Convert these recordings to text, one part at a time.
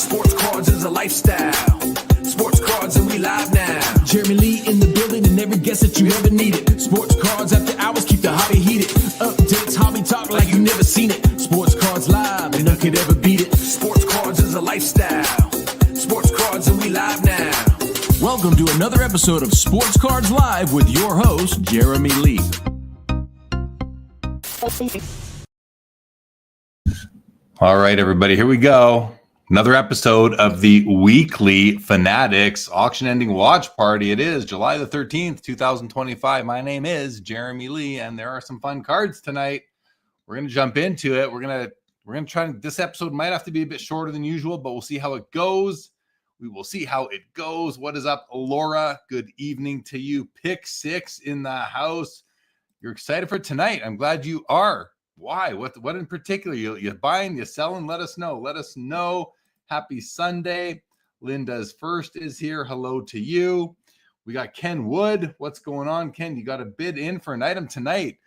Sports cards is a lifestyle. Sports cards and we live now. Jeremy Lee in the building and every guest that you ever needed. Sports cards after hours keep the hobby heated. Updates, hobby talk like you never seen it. Sports cards live and none could ever beat it. Sports cards is a lifestyle. Sports cards and we live now. Welcome to another episode of Sports Cards Live with your host, Jeremy Lee. All right, everybody, here we go. Another episode of the Weekly Fanatics Auction Ending Watch Party. It is July the 13th, 2025. My name is Jeremy Lee, and there are some fun cards tonight. We're going to jump into it. We're going to try, this episode might have to be a bit shorter than usual, but we'll see how it goes. We will see how it goes. What is up, Laura? Good evening to you. Pick six in the house. You're excited for tonight. I'm glad you are. Why? What in particular? You buying, you selling? Let us know. Let us know. Happy Sunday. Linda's first is here. Hello to you. We got Ken Wood. What's going on, Ken? You got a bid in for an item tonight.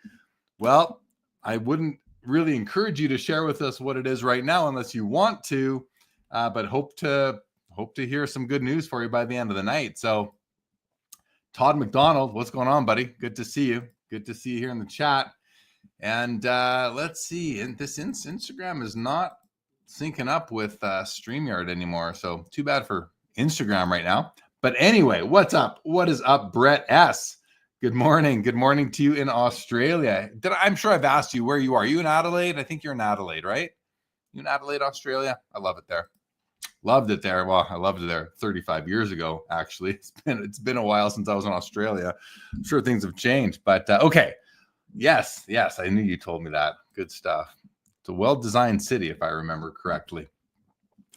Well, I wouldn't really encourage you to share with us what it is right now unless you want to, but hope to hear some good news for you by the end of the night. So Todd McDonald, what's going on, buddy? Good to see you. Good to see you here in the chat. And let's see. And this Instagram is not syncing up with StreamYard anymore. So too bad for Instagram right now. But anyway, what's up? What is up, Brett S? Good morning. Good morning to you in Australia. I'm sure I've asked you where you are. You in Adelaide? I think you're in Adelaide, right? You in Adelaide, Australia? I love it there. Loved it there. Well, I loved it there 35 years ago, actually. It's been a while since I was in Australia. I'm sure things have changed. But okay. Yes, I knew you told me that. Good stuff. It's a well-designed city, if I remember correctly.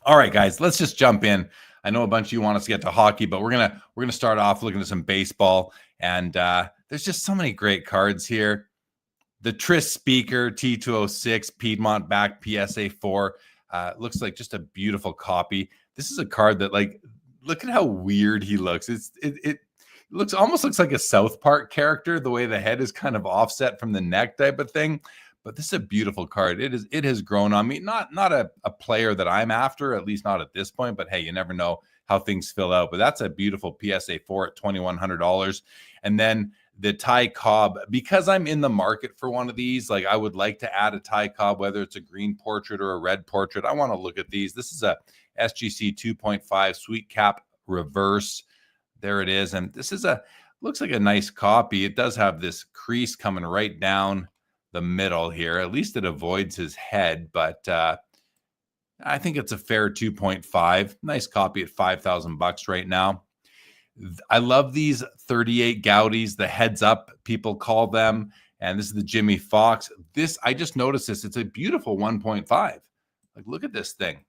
All right, guys, let's just jump in. I know a bunch of you want us to get to hockey, but we're gonna start off looking at some baseball. And there's just so many great cards here. The Tris Speaker T206 Piedmont back PSA 4 looks like just a beautiful copy. This is a card that, like, look at how weird he looks. It looks like a South Park character, the way the head is kind of offset from the neck type of thing. But this is a beautiful card. It has grown on me. Not a player that I'm after, at least not at this point. But hey, you never know how things fill out. But that's a beautiful PSA 4 at $2,100. And then the Ty Cobb, because I'm in the market for one of these, like I would like to add a Ty Cobb, whether it's a green portrait or a red portrait. I want to look at these. This is a SGC 2.5 Sweet Cap Reverse. There it is. And this is looks like a nice copy. It does have this crease coming right down the middle here. At least it avoids his head, but I think it's a fair 2.5. Nice copy at $5,000 right now. I love these 38 Gaudies, the heads up, people call them. And this is the Jimmy Fox. I just noticed this. It's a beautiful 1.5. Like, look at this thing.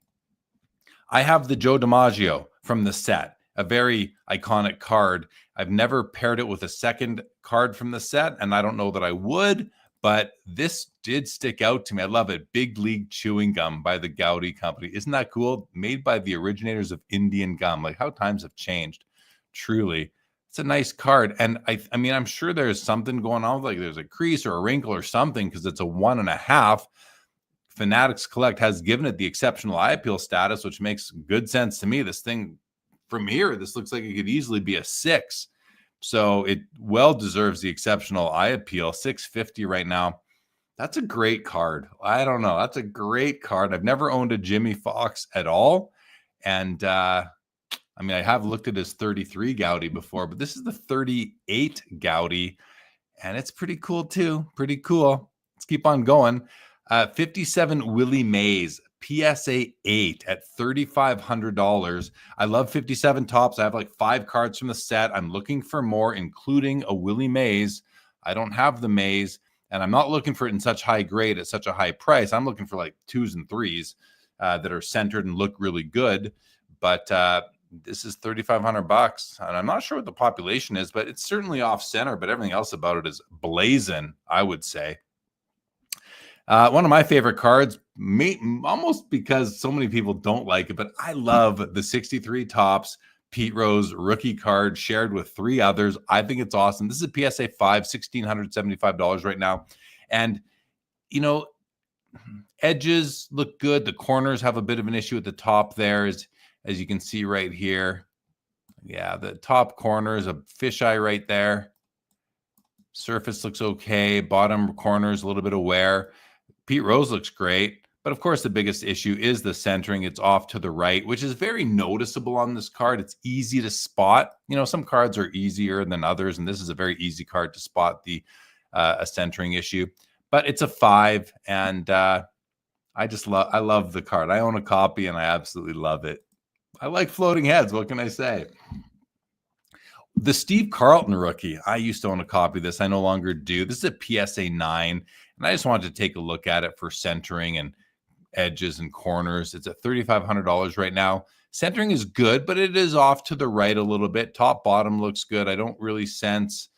I have the Joe DiMaggio from the set, a very iconic card. I've never paired it with a second card from the set, and I don't know that I would, but this did stick out to me. I love it. Big League Chewing Gum by the Gaudi Company. Isn't that cool? Made by the originators of Indian gum. Like, how times have changed. Truly. It's a nice card. And I mean, I'm sure there's something going on, like there's a crease or a wrinkle or something, because it's a 1.5. Fanatics Collect has given it the exceptional eye appeal status, which makes good sense to me. This thing from here, this looks like it could easily be a 6. So it well deserves the exceptional eye appeal. $650 right now. That's a great card. I don't know. That's a great card. I've never owned a Jimmy Fox at all. And I mean, I have looked at his 33 Gaudi before, but this is the 38 Gaudi, and it's pretty cool too. Pretty cool. Let's keep on going. 57 Willie Mays, PSA 8 at $3,500. I love 57 tops. I have like 5 cards from the set. I'm looking for more, including a Willie Mays. I don't have the Mays, and I'm not looking for it in such high grade at such a high price. I'm looking for like 2s and 3s that are centered and look really good. But this is $3,500, and I'm not sure what the population is, but it's certainly off center. But everything else about it is blazing, I would say. One of my favorite cards, almost because so many people don't like it, but I love the 63 tops Pete Rose rookie card shared with 3 others. I think it's awesome. This is a PSA 5, $1,675 right now. And, you know, Edges look good. The corners have a bit of an issue at the top there, as you can see right here. Yeah, the top corner is a fisheye right there. Surface looks okay. Bottom corner is a little bit of wear. Pete Rose looks great. But of course, the biggest issue is the centering. It's off to the right, which is very noticeable on this card. It's easy to spot. You know, some cards are easier than others, and this is a very easy card to spot the a centering issue. But it's a 5, and I love the card. I own a copy, and I absolutely love it. I like floating heads. What can I say? The Steve Carlton rookie. I used to own a copy of this. I no longer do. This is a PSA 9, and I just wanted to take a look at it for centering and edges and corners. It's at $3,500 right now. Centering is good, but it is off to the right a little bit. Top bottom looks good. I don't really sense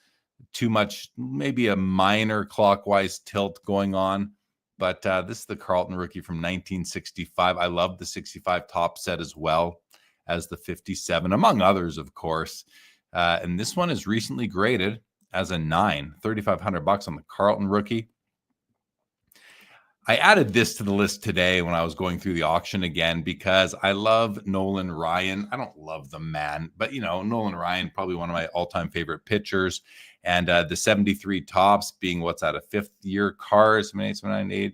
too much, maybe a minor clockwise tilt going on. But this is the Carlton rookie from 1965. I love the 65 top set as well as the 57, among others, of course. And this one is recently graded as a 9, $3,500 on the Carlton rookie. I added this to the list today when I was going through the auction again because I love Nolan Ryan. I don't love the man, but, you know, Nolan Ryan, probably one of my all-time favorite pitchers. And the 73 tops being what's at a fifth-year card, 78, 79,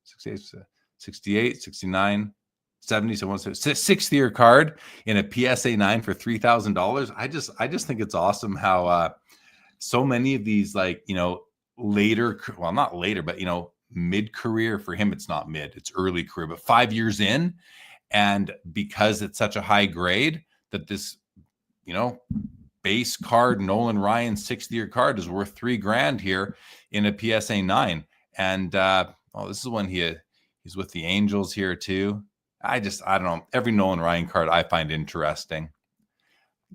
68, 68, 69, 70, so one sixth-year card in a PSA 9 for $3,000. I just think it's awesome how so many of these, like, you know, later, well, not later, but, you know, mid-career, for him it's not mid, it's early career, but 5 years in, and because it's such a high grade that this, you know, base card Nolan Ryan 60-year card is worth $3,000 here in a PSA 9. And this is when he's with the Angels here too. I don't know, every Nolan Ryan card I find interesting.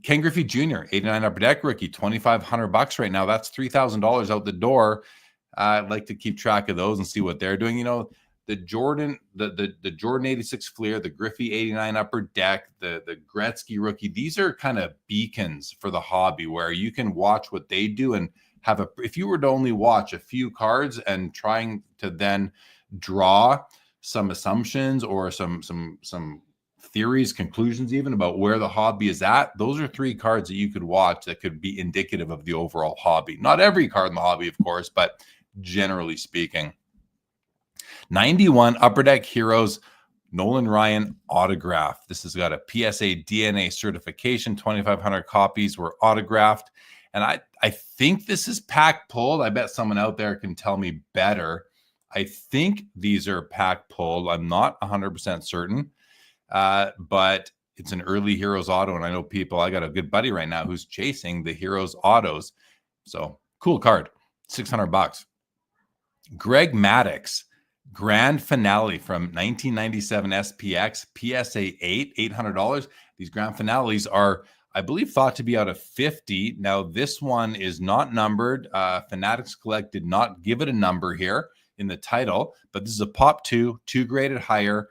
Ken Griffey Jr., 89 Upper Deck rookie, $2,500 right now. That's $3,000 out the door. I'd like to keep track of those and see what they're doing. You know, the Jordan 86 Fleer, the Griffey 89 Upper Deck, the Gretzky rookie. These are kind of beacons for the hobby where you can watch what they do and have if you were to only watch a few cards and trying to then draw some assumptions or some theories, conclusions even about where the hobby is at, those are 3 cards that you could watch that could be indicative of the overall hobby. Not every card in the hobby, of course, but generally speaking. 91 Upper Deck Heroes Nolan Ryan autograph. This has got a PSA DNA certification. 2,500 copies were autographed. And I think this is pack pulled. I bet someone out there can tell me better. I think these are pack pulled. I'm not 100% certain. But it's an early Heroes auto. And I know I got a good buddy right now who's chasing the Heroes autos. So cool card, $600. Greg Maddux, Grand Finale from 1997 SPX, PSA 8, $800. These Grand Finales are, I believe, thought to be out of 50. Now, this one is not numbered. Fanatics Collect did not give it a number here in the title, but this is a Pop 2 graded higher.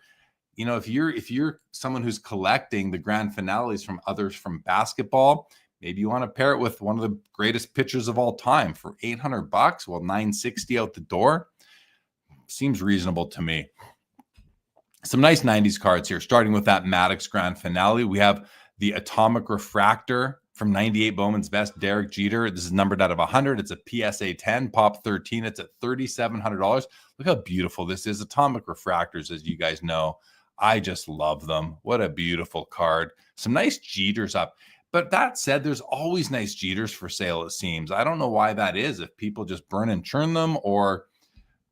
You know, if you're someone who's collecting the Grand Finales from others from basketball, maybe you want to pair it with one of the greatest pitchers of all time for $800. Well, $960 out the door seems reasonable to me. Some nice 90s cards here, starting with that Maddux Grand Finale. We have the Atomic Refractor from 98 Bowman's Best, Derek Jeter. This is numbered out of 100. It's a PSA 10, Pop 13. It's at $3,700. Look how beautiful this is. Atomic Refractors, as you guys know, I just love them. What a beautiful card. Some nice Jeters up. But that said, there's always nice Jeters for sale, it seems. I don't know why that is, if people just burn and churn them or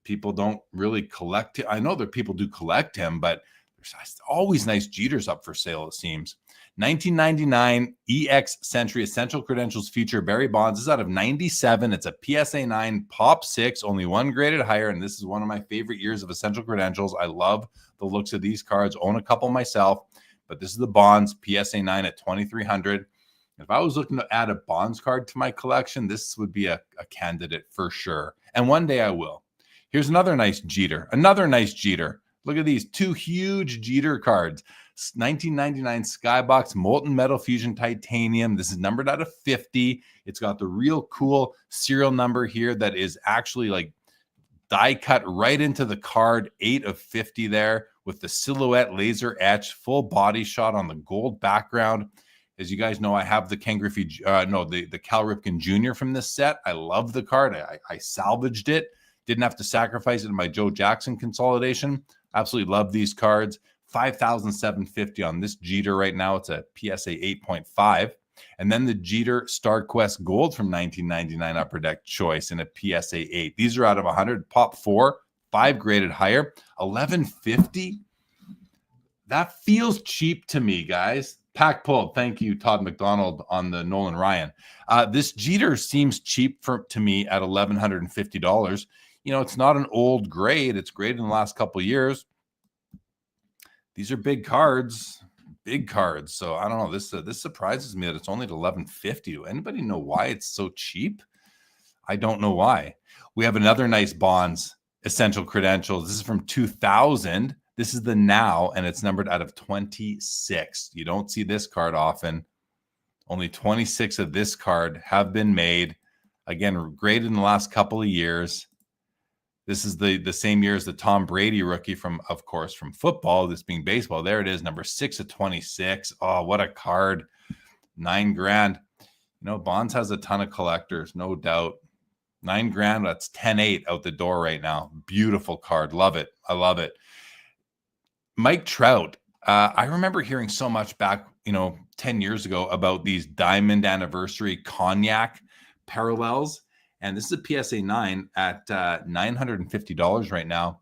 people don't really collect it. I know that people do collect him, but there's always nice Jeters up for sale, it seems. 1999 EX Century Essential Credentials feature Barry Bonds. This is out of 97. It's a PSA 9 Pop 6, only one graded higher, and this is one of my favorite years of Essential Credentials. I love the looks of these cards. Own a couple myself, but this is the Bonds PSA 9 at $2,300. If I was looking to add a Bonds card to my collection, this would be a candidate for sure. And one day I will. Here's another nice Jeter. Look at these 2 huge Jeter cards. 1999 Skybox Molten Metal Fusion Titanium. This is numbered out of 50. It's got the real cool serial number here that is actually like die cut right into the card, 8 of 50 there with the silhouette laser etch, full body shot on the gold background. As you guys know, I have the Ken Griffey, the Cal Ripken Jr. from this set. I love the card. I salvaged it. Didn't have to sacrifice it in my Joe Jackson consolidation. Absolutely love these cards. 5,750 on this Jeter right now. It's a PSA 8.5. And then the Jeter Star Quest Gold from 1999 Upper Deck Choice in a PSA 8. These are out of 100, pop 4, 5 graded higher. 1150. That feels cheap to me, guys. Pack pulled. Thank you, Todd McDonald, on the Nolan Ryan. This Jeter seems cheap to me at $1,150. You know, it's not an old grade. It's graded in the last couple of years. These are big cards. Big cards. So I don't know. This surprises me that it's only at $1,150. Do anybody know why it's so cheap? I don't know why. We have another nice Bonds Essential Credentials. This is from 2000. This is the Now, and it's numbered out of 26. You don't see this card often. Only 26 of this card have been made. Again, graded in the last couple of years. This is the same year as the Tom Brady rookie from football, this being baseball. There it is, number 6 of 26. Oh, what a card. $9,000. You know, Bonds has a ton of collectors, no doubt. $9,000, that's 10.8 out the door right now. Beautiful card. Love it. I love it. Mike Trout. I remember hearing so much back, 10 years ago about these Diamond Anniversary Cognac parallels. And this is a PSA 9 at $950 right now.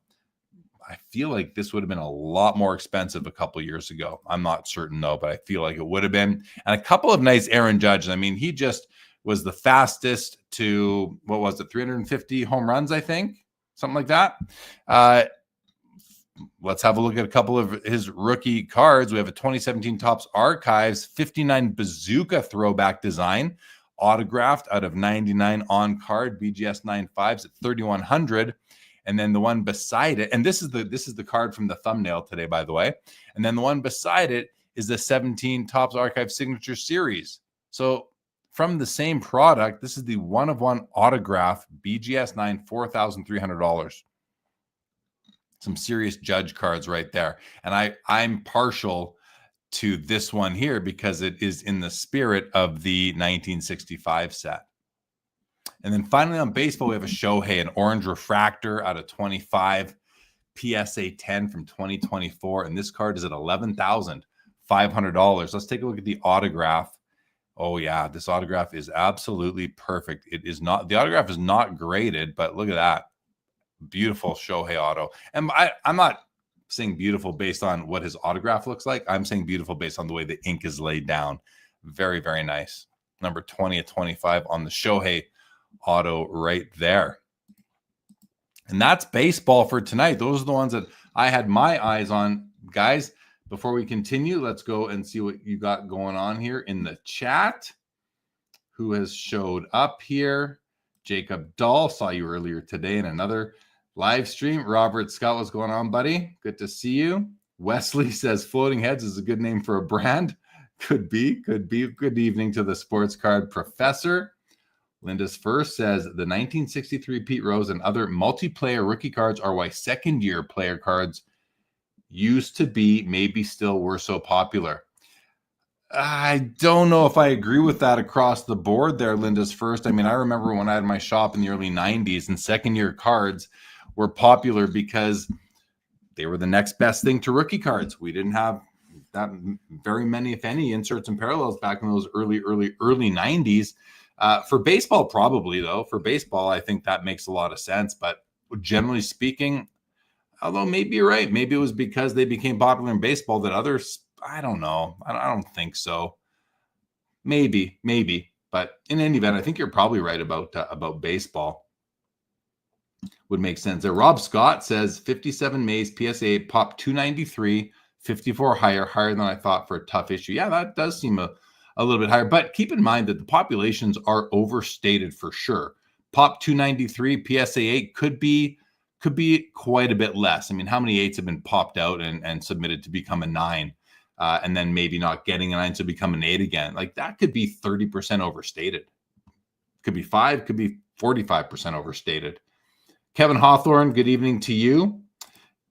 I feel like this would have been a lot more expensive a couple years ago. I'm not certain, though, but I feel like it would have been. And a couple of nice Aaron Judge. I mean, he just was the fastest to, 350 home runs, I think? Something like that. Let's have a look at a couple of his rookie cards. We have a 2017 Topps Archives 59 Bazooka throwback design. Autographed out of 99 on card, BGS 95s at 3,100, and then the one beside it, and this is the card from the thumbnail today, by the way, and then the one beside it is the 17 Topps Archive Signature Series. So from the same product, this is the 1-of-1 autograph BGS 9, $4,300. Some serious Judge cards right there, and I'm partial to this one here because it is in the spirit of the 1965 set. And then finally on baseball, we have a Shohei, an orange refractor out of 25, PSA 10 from 2024. And this card is at $11,500. Let's take a look at the autograph. Oh yeah, this autograph is absolutely perfect. The autograph is not graded, but look at that. Beautiful Shohei auto. And I'm not saying beautiful based on what his autograph looks like. I'm saying beautiful based on the way the ink is laid down. Very, very nice. Number 20 at 25 on the Shohei auto right there. And that's baseball for tonight. Those are the ones that I had my eyes on. Guys, before we continue, let's go and see what you got going on here in the chat. Who has showed up here? Jacob Dahl, saw you earlier today in another live stream. Robert Scott, what's going on, buddy? Good to see you. Wesley says Floating Heads is a good name for a brand. Could be. Good evening to the sports card professor. Linda's First says the 1963 Pete Rose and other multiplayer rookie cards are why second-year player cards used to be, maybe still were so popular. I don't know if I agree with that across the board there, Linda's First. I mean, I remember when I had my shop in the early 90s and second-year cards were popular because they were the next best thing to rookie cards. We didn't have that very many, if any, inserts and parallels back in those early 90s. For baseball, probably, though. For baseball, I think that makes a lot of sense. But generally speaking, although maybe you're right. Maybe it was because they became popular in baseball that others, I don't know. I don't think so. Maybe. But in any event, I think you're probably right about baseball. Would make sense there. Rob Scott says 57 Mays PSA pop 293, 54 higher than I thought for a tough issue. Yeah, that does seem a little bit higher, but keep in mind that the populations are overstated for sure. Pop 293 PSA 8 could be quite a bit less. I mean, how many 8s have been popped out and submitted to become a 9, and then maybe not getting a 9 to become an 8 again? Like that could be 30% overstated. Could be 5, could be 45% overstated. Kevin Hawthorne, good evening to you.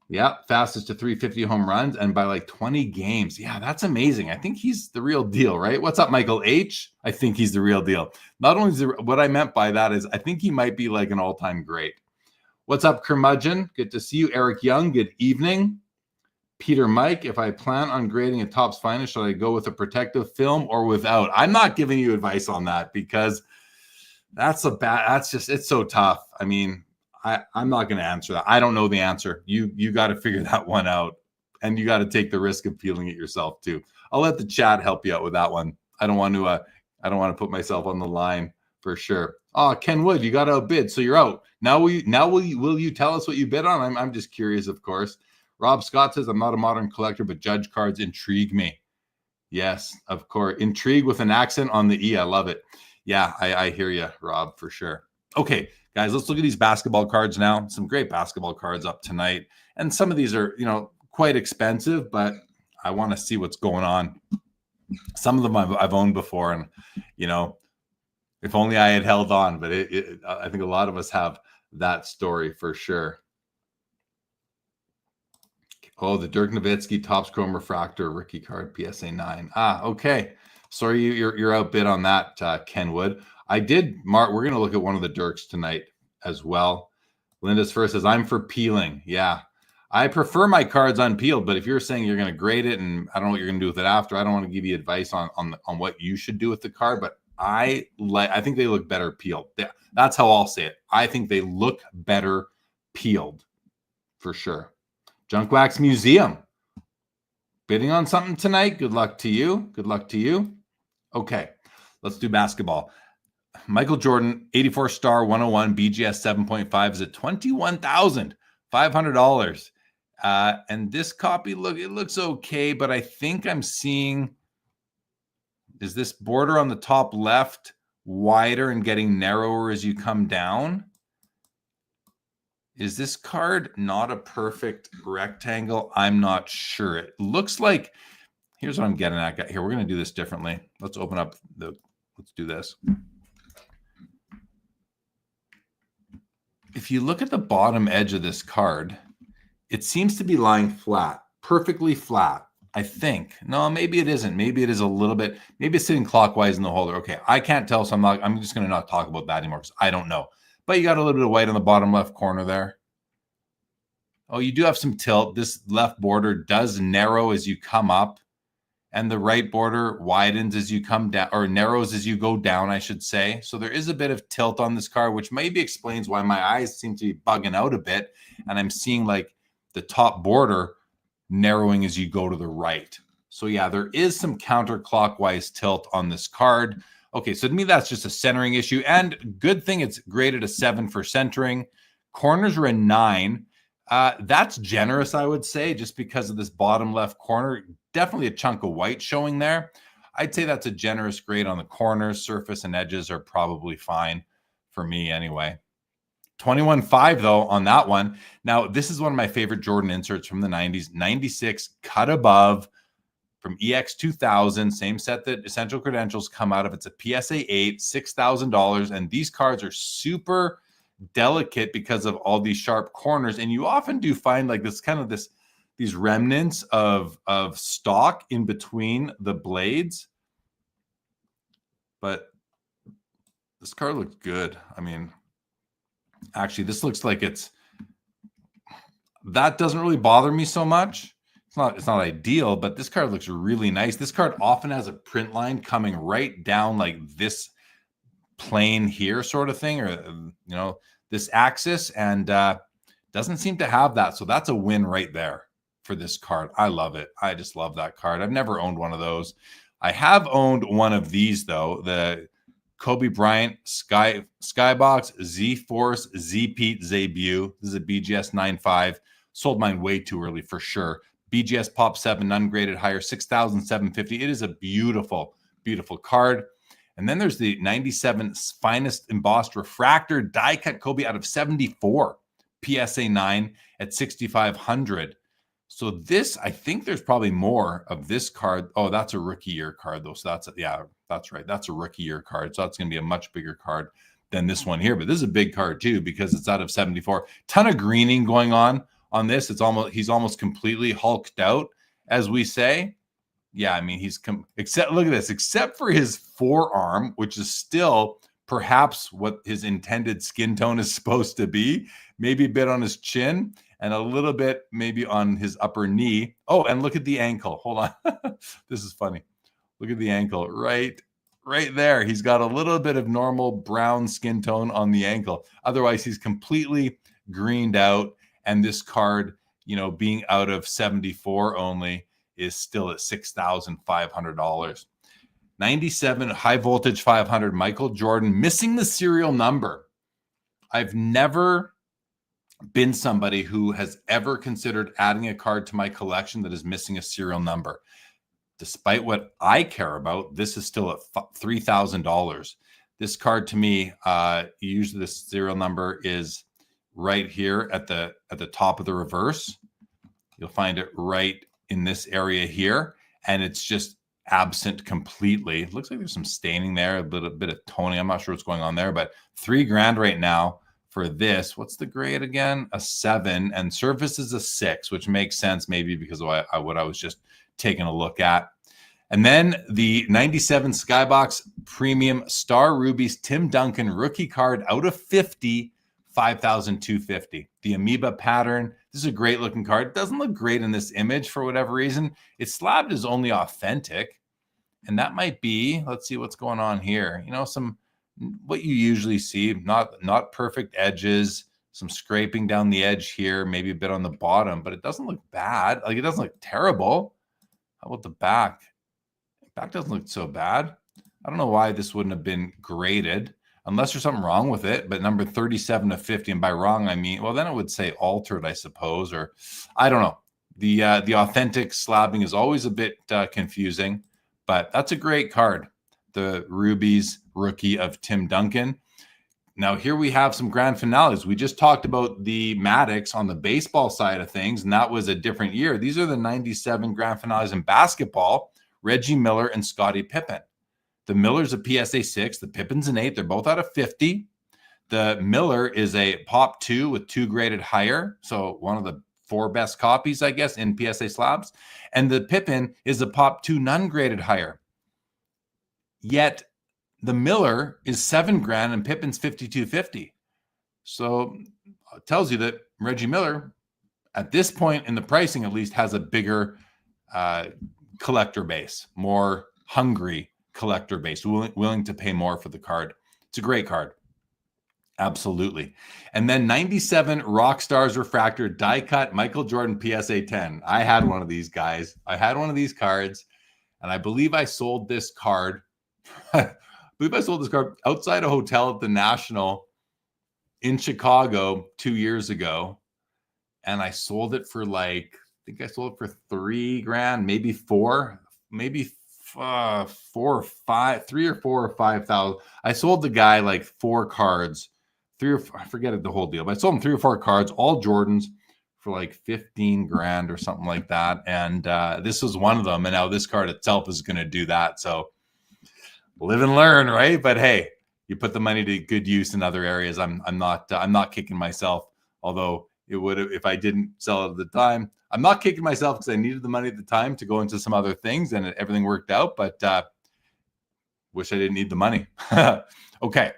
Yeah, fastest to 350 home runs and by like 20 games. Yeah, that's amazing. I think he's the real deal, right? What's up, Michael H? I think he's the real deal. Not only is what I meant by that is I think he might be like an all-time great. What's up, Curmudgeon? Good to see you. Eric Young, good evening. Peter Mike, if I plan on grading a Topps Finest, should I go with a protective film or without? I'm not giving you advice on that because it's so tough. I mean, I'm not going to answer that. I don't know the answer. You got to figure that one out, and you got to take the risk of peeling it yourself too. I'll let the chat help you out with that one. I don't want to put myself on the line for sure. Oh, Ken Wood, you got outbid, so you're out. Now will you tell us what you bid on? I'm just curious, of course. Rob Scott says, I'm not a modern collector, but Judge cards intrigue me. Yes, of course. Intrigue with an accent on the E. I love it. Yeah, I hear you, Rob, for sure. Okay, guys, let's look at these basketball cards now. Some great basketball cards up tonight. And some of these are, quite expensive, but I want to see what's going on. Some of them I've owned before, and, if only I had held on. But I think a lot of us have that story for sure. Oh, the Dirk Nowitzki Topps Chrome Refractor rookie card, PSA 9. Okay. Sorry, you're outbid on that, Ken Wood. I did, Mark. We're going to look at one of the Dirks tonight as well. Linda's first says, I'm for peeling. Yeah, I prefer my cards unpeeled, but if you're saying you're going to grade it and I don't know what you're going to do with it after, I don't want to give you advice on what you should do with the card, but I think they look better peeled. That's how I'll say it. I think they look better peeled for sure. Junk Wax Museum. Bidding on something tonight? Good luck to you. Good luck to you. Okay, let's do basketball. Michael Jordan, 84 star 101 BGS 7.5 is at $21,500. And this copy, it looks okay, but I think I'm seeing, is this border on the top left wider and getting narrower as you come down? Is this card not a perfect rectangle? I'm not sure. It looks like, here's what I'm getting at here. We're going to do this differently. Let's open up let's do this. If you look at the bottom edge of this card, it seems to be lying flat, perfectly flat, I think. No, maybe it isn't. Maybe it is a little bit, maybe it's sitting clockwise in the holder. Okay, I can't tell, so I'm just going to not talk about that anymore because I don't know. But you got a little bit of white on the bottom left corner there. Oh, you do have some tilt. This left border does narrow as you come up, and the right border widens as you come down, or narrows as you go down, I should say. So there is a bit of tilt on this card, which maybe explains why my eyes seem to be bugging out a bit, and I'm seeing like the top border narrowing as you go to the right. So yeah, there is some counterclockwise tilt on this card. Okay, so to me, that's just a centering issue. And good thing it's graded a 7 for centering. Corners are a 9. That's generous, I would say, just because of this bottom left corner. Definitely a chunk of white showing there. I'd say that's a generous grade on the corners. Surface and edges are probably fine for me anyway. 21.5 though on that one. Now, this is one of my favorite Jordan inserts from the 90s. 96 cut above from EX 2000, same set that Essential Credentials come out of. It's a PSA 8, $6,000. And these cards are super delicate because of all these sharp corners. And you often do find like this kind of these remnants of stock in between the blades. But this card looks good. I mean, actually, this looks like that doesn't really bother me so much. It's not ideal, but this card looks really nice. This card often has a print line coming right down like this plane here sort of thing, or this axis, and doesn't seem to have that. So that's a win right there for this card. I love it. I just love that card. I've never owned one of those. I have owned one of these though, the Kobe Bryant Skybox Z-Force Z-Pete Zabu. This is a BGS 9.5. Sold mine way too early for sure. BGS Pop 7 ungraded higher, $6,750. It is a beautiful, beautiful card. And then there's the 97 Finest Embossed Refractor die cut Kobe out of 74, PSA 9 at $6,500. So this, I think there's probably more of this card. Oh, that's a rookie year card though. So that's right. That's a rookie year card. So that's going to be a much bigger card. than this one here. But this is a big card too, because it's out of 74. Ton of greening going on this. He's almost completely hulked out, as we say. Yeah, I mean, look at this, except for his forearm, which is still perhaps what his intended skin tone is supposed to be, maybe a bit on his chin and a little bit maybe on his upper knee. Oh, and look at the ankle. Hold on. This is funny. Look at the ankle right there. He's got a little bit of normal brown skin tone on the ankle. Otherwise, he's completely greened out. And this card, being out of 74 only, is still at $6,500. 97 high voltage 500 Michael Jordan, missing the serial number. I've never been somebody who has ever considered adding a card to my collection that is missing a serial number. Despite what I care about, this is still at $3,000. This card, to me, usually the serial number is right here at the top of the reverse. You'll find it right in this area here, and it's just absent completely. It looks like there's some staining there, a bit of toning. I'm not sure what's going on there, but $3,000 right now for this. What's the grade again? A 7, and surface is a 6, which makes sense maybe because of what I was just taking a look at. And then the 97 Skybox Premium Star Rubies Tim Duncan rookie card out of 50, $5,250. The amoeba pattern. This is a great looking card. It doesn't look great in this image for whatever reason. It's slabbed as only authentic. And that might be, let's see what's going on here. What you usually see, not perfect edges, some scraping down the edge here, maybe a bit on the bottom, but it doesn't look bad. Like, it doesn't look terrible. How about the back? The back doesn't look so bad. I don't know why this wouldn't have been graded, unless there's something wrong with it. But number 37 of 50, and by wrong, I mean, well, then it would say altered, I suppose, or I don't know. The authentic slabbing is always a bit confusing, but that's a great card. The Rubies rookie of Tim Duncan. Now, here we have some grand finales. We just talked about the Maddox on the baseball side of things, and that was a different year. These are the 97 grand finales in basketball, Reggie Miller and Scottie Pippen. The Miller's a PSA 6, the Pippen's an 8. They're both out of 50. The Miller is a Pop 2 with 2 graded higher, so one of the 4 best copies, I guess, in PSA slabs. And the Pippen is a Pop 2 none graded higher. Yet the Miller is $7,000 and Pippen's $5,250. So it tells you that Reggie Miller, at this point in the pricing at least, has a bigger collector base, more hungry collector base, willing to pay more for the card. It's a great card. Absolutely. And then 97 Rockstars Refractor die cut Michael Jordan PSA 10. I had one of these guys. I had one of these cards, and I believe I sold this card. Outside a hotel at the National in Chicago 2 years ago. And I sold it for I think I sold it for $3,000, maybe 4, maybe 4 or 5, 3 or 4 or 5,000. I sold the guy like 4 cards, I forget the whole deal, but I sold him 3 or 4 cards, all Jordans, for like $15,000 or something like that. And this was one of them. And now this card itself is going to do that. So live and learn, right? But hey, you put the money to good use in other areas. I'm not kicking myself, although it would have if I didn't sell it at the time. I'm not kicking myself because I needed the money at the time to go into some other things, and everything worked out. But wish I didn't need the money. Okay.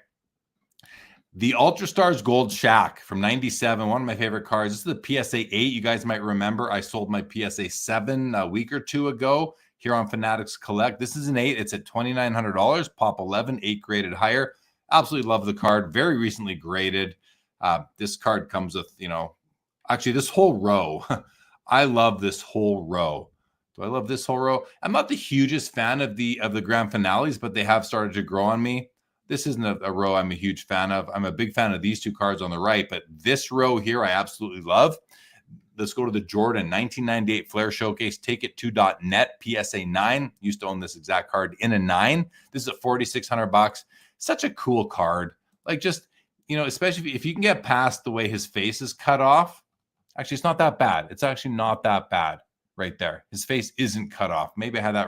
The Ultra Stars Gold Shack from 97, one of my favorite cards. This is the PSA 8. You guys might remember I sold my PSA 7 a week or two ago here on Fanatics Collect. This is an 8. It's at $2,900. Pop 11, 8 graded higher. Absolutely love the card. Very recently graded. This card comes with, actually this whole row. I love this whole row. Do I love this whole row? I'm not the hugest fan of the grand finales, but they have started to grow on me. This isn't a row I'm a huge fan of. I'm a big fan of these 2 cards on the right, but this row here I absolutely love. Let's go to the Jordan 1998 Flair Showcase. Take-it2.net PSA 9. Used to own this exact card in a 9. This is at $4,600. Such a cool card. Like, just, especially if you can get past the way his face is cut off. Actually, it's not that bad. It's actually not that bad right there. His face isn't cut off. Maybe I had that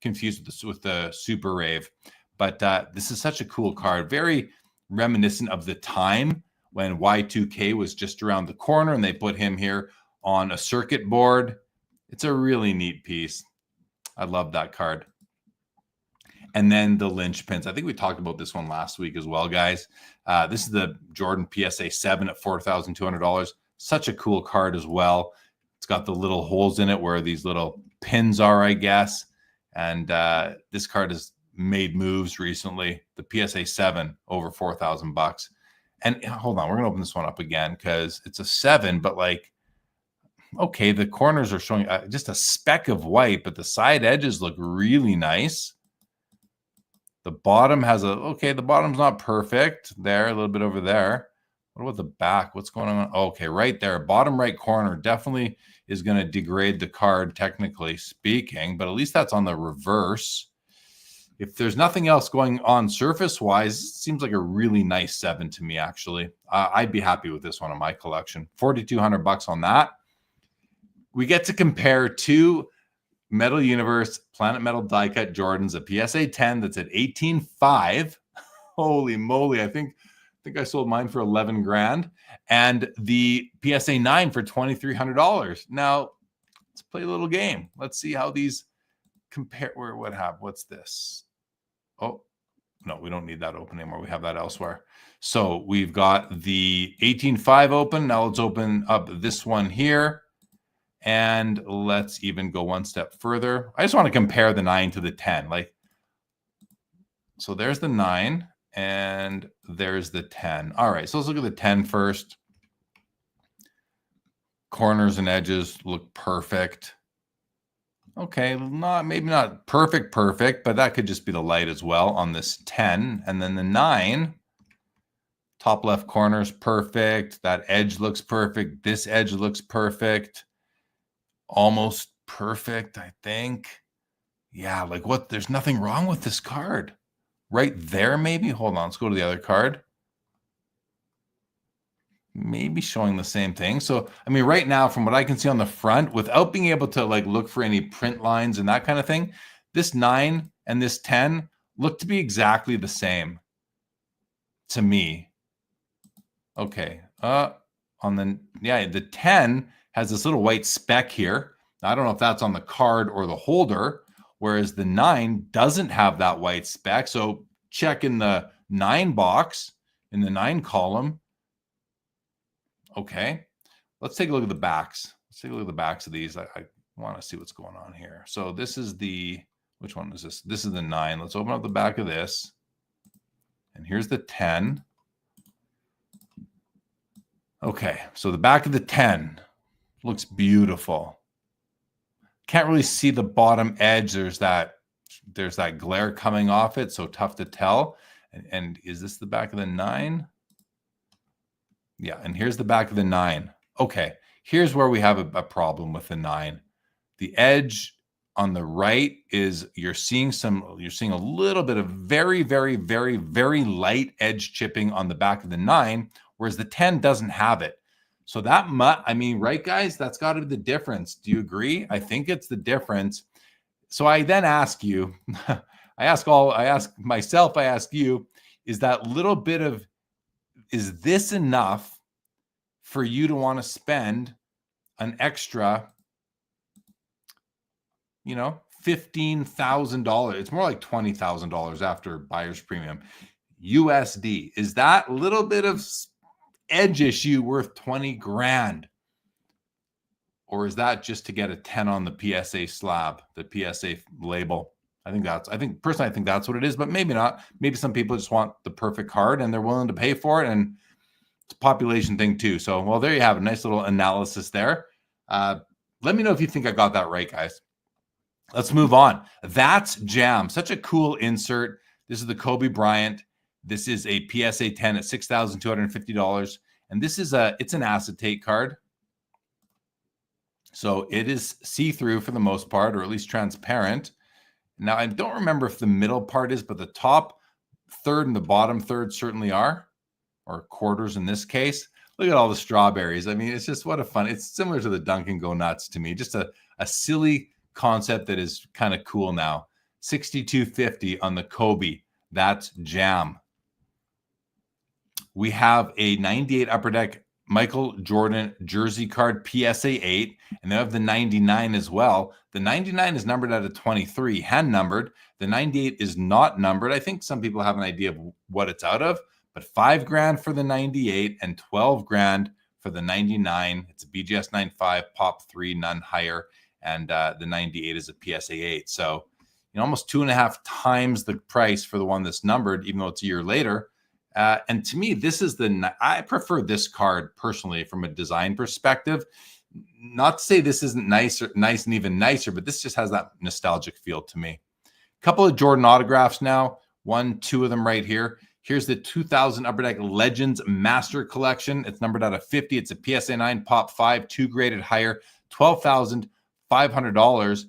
confused with the Super Rave. But this is such a cool card. Very reminiscent of the time when Y2K was just around the corner and they put him here on a circuit board. It's a really neat piece. I love that card. And then the linchpins. I think we talked about this one last week as well, guys. This is the Jordan PSA 7 at $4,200. Such a cool card as well. It's got the little holes in it where these little pins are, I guess. And this card has made moves recently. The PSA 7 over $4,000. And hold on, we're going to open this one up again because it's a 7, but like, okay, the corners are showing just a speck of white, but the side edges look really nice. The bottom has the bottom's not perfect there, a little bit over there. What about the back? What's going on? Okay, right there, bottom right corner definitely is going to degrade the card, technically speaking, but at least that's on the reverse. If there's nothing else going on surface-wise, it seems like a really nice 7 to me, actually. I'd be happy with this one in my collection. $4,200 on that. We get to compare two Metal Universe Planet Metal die cut Jordans, a PSA 10 that's at 18.5. Holy moly! I think I sold mine for 11 grand, and the PSA 9 for $2,300. Now let's play a little game. Let's see how these compare. What's this? Oh no, we don't need that open anymore. We have that elsewhere. So we've got the 18.5 open. Now let's open up this one here. And let's even go one step further. I just want to compare the 9 to the 10. So there's the 9 and there's the 10. All right, so let's look at the 10 first. Corners and edges look perfect. Okay, maybe not perfect, but that could just be the light as well on this 10. And then the 9, top left corner is perfect. That edge looks perfect. This edge looks perfect. Almost perfect, I think. Yeah, there's nothing wrong with this card. Right there, maybe. Hold on, let's go to the other card. Maybe showing the same thing. So, I mean, right now, from what I can see on the front, without being able to look for any print lines and that kind of thing, this 9 and this 10 look to be exactly the same to me. Okay. The 10 has this little white speck here. I don't know if that's on the card or the holder, whereas the 9 doesn't have that white speck. So check in the 9 box, in the 9 column. Okay, let's take a look at the backs. Let's take a look at the backs of these. I want to see what's going on here. So this is which one is this? This is the 9. Let's open up the back of this. And here's the 10. Okay, so the back of the 10 looks beautiful. Can't really see the bottom edge. There's that glare coming off it, so tough to tell. And is this the back of the 9? Yeah, and here's the back of the 9. Okay, here's where we have a problem with the 9. The edge on the right is you're seeing a little bit of very, very, very, very light edge chipping on the back of the 9, whereas the 10 doesn't have it. So right, guys, that's got to be the difference. Do you agree? I think it's the difference. So I then ask you, I ask myself, I ask you, is this enough for you to want to spend an extra, $15,000? It's more like $20,000 after buyer's premium USD. Is that little bit of edge issue worth 20 grand? Or is that just to get a 10 on the PSA slab, the PSA label? I think that's what it is, but maybe not. Maybe some people just want the perfect card and they're willing to pay for it, and it's a population thing too. So, well, there you have a nice little analysis there. Let me know if you think I got that right, guys. Let's move on. That's Jam. Such a cool insert. This is the Kobe Bryant. This is a PSA 10 at $6,250. And this is it's an acetate card. So it is see-through for the most part, or at least transparent. Now, I don't remember if the middle part is, but the top third and the bottom third certainly are, or quarters in this case. Look at all the strawberries. I mean, it's just what a fun. It's similar to the Dunk and Go Nuts to me. Just a silly concept that is kind of cool now. $6,250 on the Kobe. That's Jam. we have a 98 Upper Deck Michael Jordan jersey card PSA 8, and they have the 99 as well. The 99 is numbered out of 23, hand numbered. The 98 is not numbered. I think some people have an idea of what it's out of, but $5,000 for the 98 and $12,000 for the 99. It's a BGS 9.5, Pop 3, none higher, and the 98 is a PSA 8. So, almost 2.5 times the price for the one that's numbered, even though it's a year later. And to me, I prefer this card personally from a design perspective. Not to say this isn't nice and even nicer, but this just has that nostalgic feel to me. A couple of Jordan autographs now. 2 of them right here. Here's the 2000 Upper Deck Legends Master Collection. It's numbered out of 50. It's a PSA 9, Pop 5, 2 graded higher, $12,500.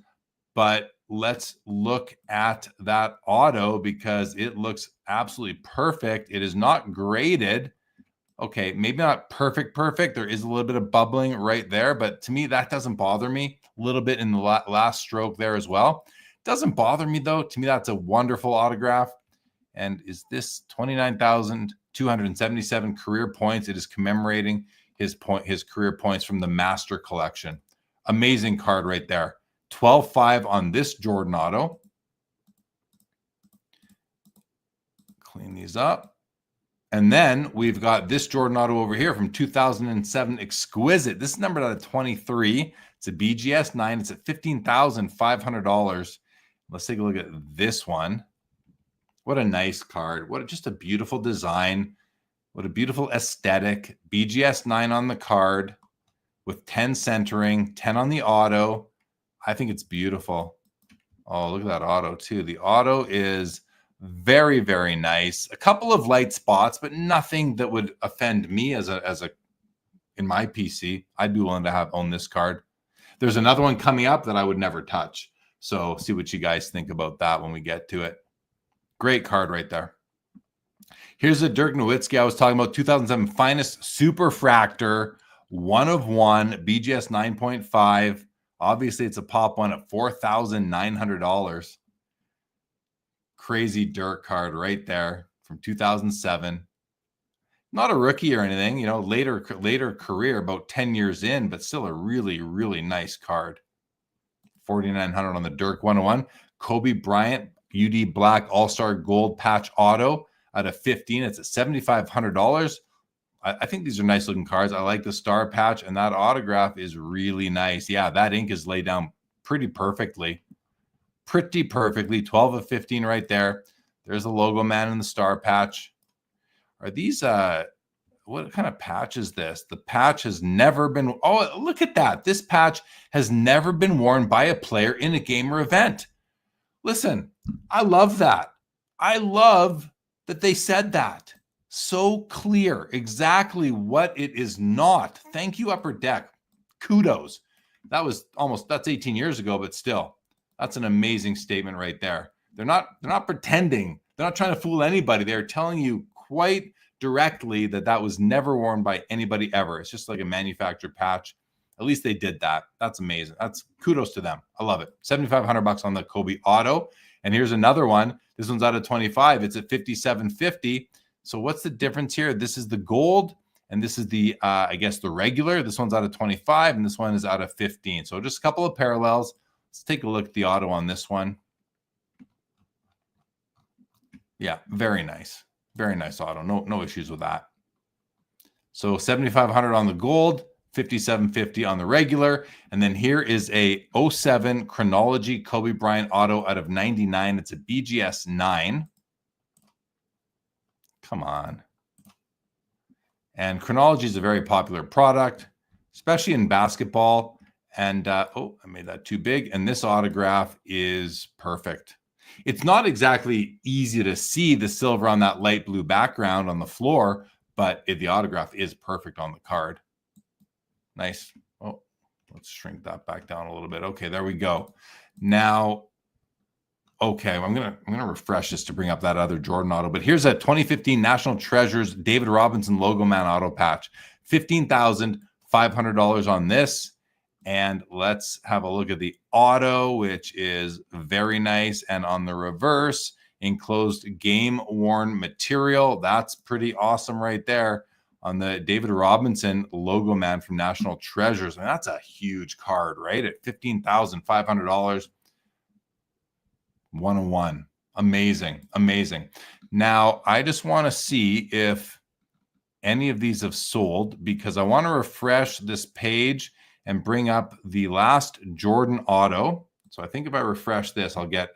But let's look at that auto because it looks absolutely perfect. It is not graded. Okay, maybe not perfect. There is a little bit of bubbling right there, but to me, that doesn't bother me. A little bit in the last stroke there as well. Doesn't bother me though. To me, that's a wonderful autograph. And is this 29,277 career points? It is commemorating his career points from the Master Collection. Amazing card right there. 12.5 on this Jordan auto. Clean these up. And then we've got this Jordan auto over here from 2007 Exquisite. This is numbered out of 23. It's a BGS 9. It's at $15,500. Let's take a look at this one. What a nice card. Just a beautiful design. What a beautiful aesthetic. BGS 9 on the card with 10 centering, 10 on the auto. I think it's beautiful. Oh, look at that auto too. The auto is very, very nice. A couple of light spots, but nothing that would offend me in my PC. I'd be willing to own this card. There's another one coming up that I would never touch. So see what you guys think about that when we get to it. Great card right there. Here's a Dirk Nowitzki I was talking about, 2007 Finest Superfractor, 1 of 1, BGS 9.5. Obviously, it's a Pop 1 at $4,900. Crazy Dirk card right there from 2007. Not a rookie or anything, later career, about 10 years in, but still a really, really nice card. $4,900 on the Dirk 101. Kobe Bryant, UD Black All-Star Gold Patch Auto out of 15. It's at $7,500. I think these are nice looking cards. I like the star patch, and that autograph is really nice. Yeah, that ink is laid down pretty perfectly. 12 of 15 right there. There's the logo man and the star patch. Are these what kind of patch is this? The patch has never been, oh, look at that. This patch has never been worn by a player in a game or event. Listen, I love that. I love that they said that. So clear exactly what it is not. Thank you, Upper Deck. Kudos. That's 18 years ago, but still, that's an amazing statement right there. They're not pretending. They're not trying to fool anybody. They're telling you quite directly that was never worn by anybody ever. It's just like a manufactured patch. At least they did that. That's amazing. That's kudos to them. I love it. $7,500 on the Kobe Auto. And here's another one. This one's out of 25. It's at $5,750. So what's the difference here? This is the gold, and this is the, I guess, the regular. This one's out of 25, and this one is out of 15. So just a couple of parallels. Let's take a look at the auto on this one. Yeah, very nice. Very nice auto. No issues with that. So $7,500 on the gold, $5,750 on the regular. And then here is a 07 Chronology Kobe Bryant auto out of 99. It's a BGS 9. Come on. And Chronology is a very popular product, especially in basketball. And, I made that too big. And this autograph is perfect. It's not exactly easy to see the silver on that light blue background on the floor, but the autograph is perfect on the card. Nice. Oh, let's shrink that back down a little bit. Okay, there we go. Now, okay, I'm gonna refresh this to bring up that other Jordan auto. But here's a 2015 National Treasures David Robinson Logo Man auto patch. $15,500 on this. And let's have a look at the auto, which is very nice. And on the reverse, enclosed game-worn material. That's pretty awesome right there on the David Robinson logo man from National Treasures. And that's a huge card, right? At $15,500. 101. Amazing. Amazing. Now, I just want to see if any of these have sold, because I want to refresh this page and bring up the last Jordan auto. So I think if I refresh this, I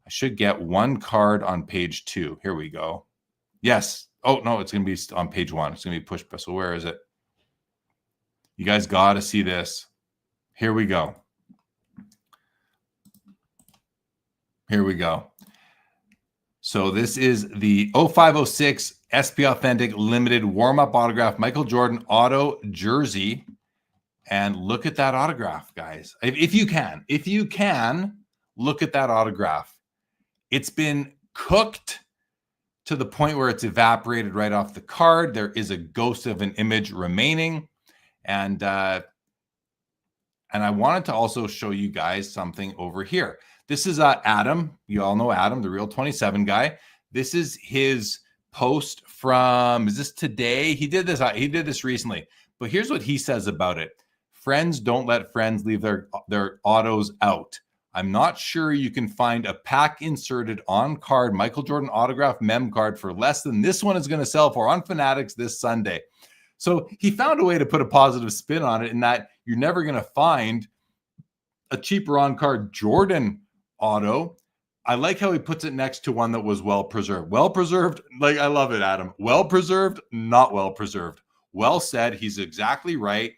should get one card on page 2. Here we go. Yes. Oh, no, it's going to be on page 1. It's going to be pushed. So where is it? You guys got to see this. Here we go. Here we go. So this is the 0506 SP Authentic Limited Warm-Up Autograph Michael Jordan Auto Jersey. And look at that autograph, guys. If you can, look at that autograph. It's been cooked to the point where it's evaporated right off the card. There is a ghost of an image remaining. And I wanted to also show you guys something over here. This is Adam. You all know Adam, the Real 27 guy. This is his post from, is this today? He did this recently. But here's what he says about it. Friends don't let friends leave their autos out. I'm not sure you can find a pack inserted on card Michael Jordan autograph mem card for less than this one is going to sell for on Fanatics this Sunday. So he found a way to put a positive spin on it, in that you're never going to find a cheaper on card Jordan auto. I like how he puts it next to one that was well preserved. Well preserved, like, I love it, Adam. Well preserved, not well preserved. Well said. He's exactly right.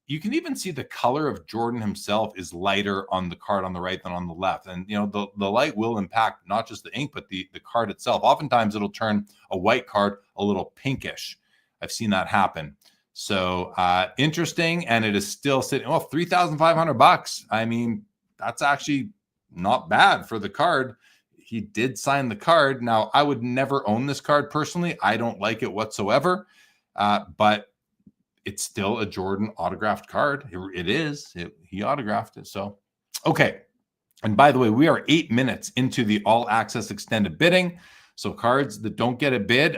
You can even see the color of Jordan himself is lighter on the card on the right than on the left. And, you know, the light will impact not just the ink, but the card itself. Oftentimes it'll turn a white card a little pinkish. I've seen that happen. So interesting. And it is still sitting, well, $3,500. I mean, that's actually not bad for the card. He did sign the card. Now, I would never own this card personally. I don't like it whatsoever. But it's still a Jordan autographed card. It is. He autographed it. So, okay. And by the way, we are 8 minutes into the all access extended bidding. So cards that don't get a bid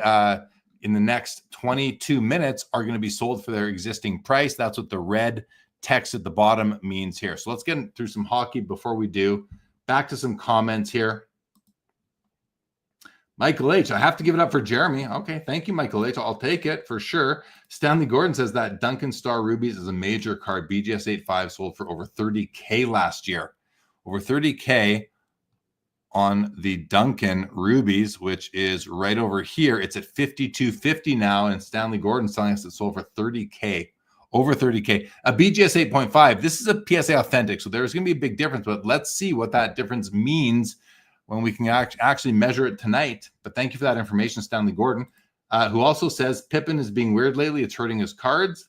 in the next 22 minutes are going to be sold for their existing price. That's what the red text at the bottom means here. So let's get through some hockey before we do. Back to some comments here. Michael H., I have to give it up for Jeremy. Okay, thank you, Michael H. I'll take it for sure. Stanley Gordon says that Duncan Star Rubies is a major card. BGS 85 sold for over $30K last year. Over $30K on the Duncan Rubies, which is right over here. It's at $52.50 now, and Stanley Gordon selling us it sold for $30K. Over $30K. A BGS 8.5. This is a PSA Authentic, so there's going to be a big difference, but let's see what that difference means when we can actually measure it tonight. But thank you for that information, Stanley Gordon, who also says Pippen is being weird lately. It's hurting his cards.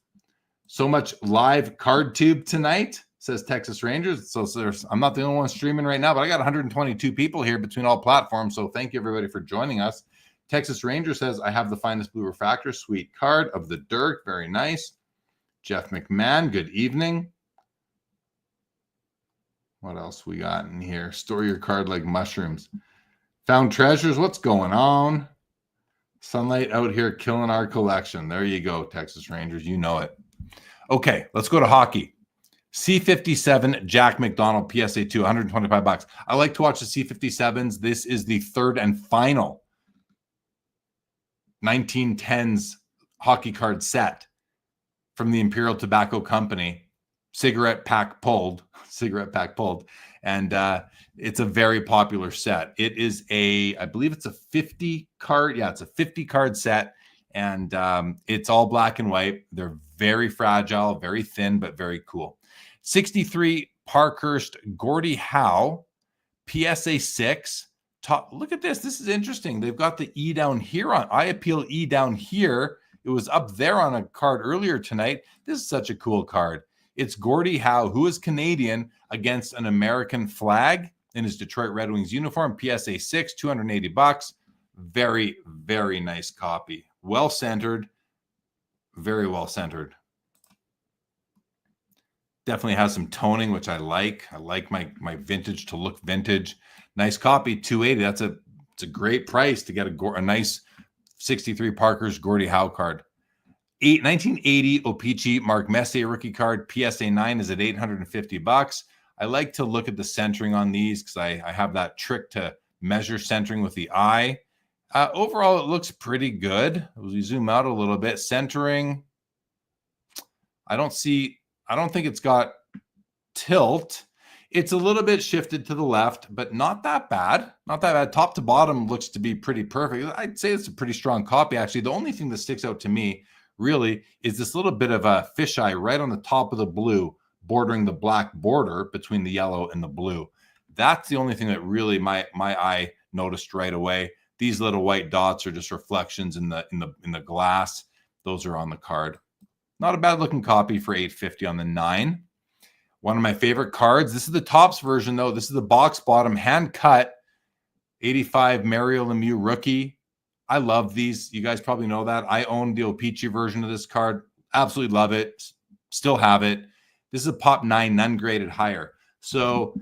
So much live card tube tonight, says Texas Rangers. So I'm not the only one streaming right now, but I got 122 people here between all platforms. So thank you, everybody, for joining us. Texas Ranger says, I have the finest blue refractor. Sweet card of the Dirk. Very nice. Jeff McMahon, good evening. What else we got in here? Store your card like mushrooms. Found treasures. What's going on? Sunlight out here killing our collection. There you go, Texas Rangers. You know it. Okay, let's go to hockey. C57 Jack McDonald PSA 2, $125. I like to watch the C57s. This is the third and final 1910s hockey card set from the Imperial Tobacco Company. Cigarette pack pulled, and it's a very popular set. It is I believe it's a 50 card. Yeah, it's a 50 card set, and it's all black and white. They're very fragile, very thin, but very cool. 63 Parkhurst Gordie Howe PSA 6. Look at this. This is interesting. They've got the E down here on I Appeal E down here. It was up there on a card earlier tonight. This is such a cool card. It's Gordie Howe, who is Canadian, against an American flag in his Detroit Red Wings uniform. PSA 6, $280. Very, very nice copy. Well centered. Very well centered. Definitely has some toning, which I like. I like my vintage to look vintage. Nice copy, $280. it's a great price to get a nice 63 Parker's Gordie Howe card. 1980 O-Pee-Chee Mark Messier rookie card. PSA 9 is at $850. I like to look at the centering on these because I have that trick to measure centering with the eye. Overall, it looks pretty good. As we zoom out a little bit, centering, I don't think it's got tilt. It's a little bit shifted to the left, but not that bad. Not that bad. Top to bottom looks to be pretty perfect. I'd say it's a pretty strong copy, actually. The only thing that sticks out to me really is this little bit of a fisheye right on the top of the blue, bordering the black border between the yellow and the blue. That's the only thing that really my eye noticed right away. These little white dots are just reflections in the glass. Those are on the card. Not a bad looking copy for $850 on the 9. One of my favorite cards. This is the Topps version, though. This is the box bottom hand cut 85 Mario Lemieux rookie. I love these. You guys probably know that. I own the O-Pee-Chee version of this card. Absolutely love it. Still have it. This is a Pop 9, none graded higher. So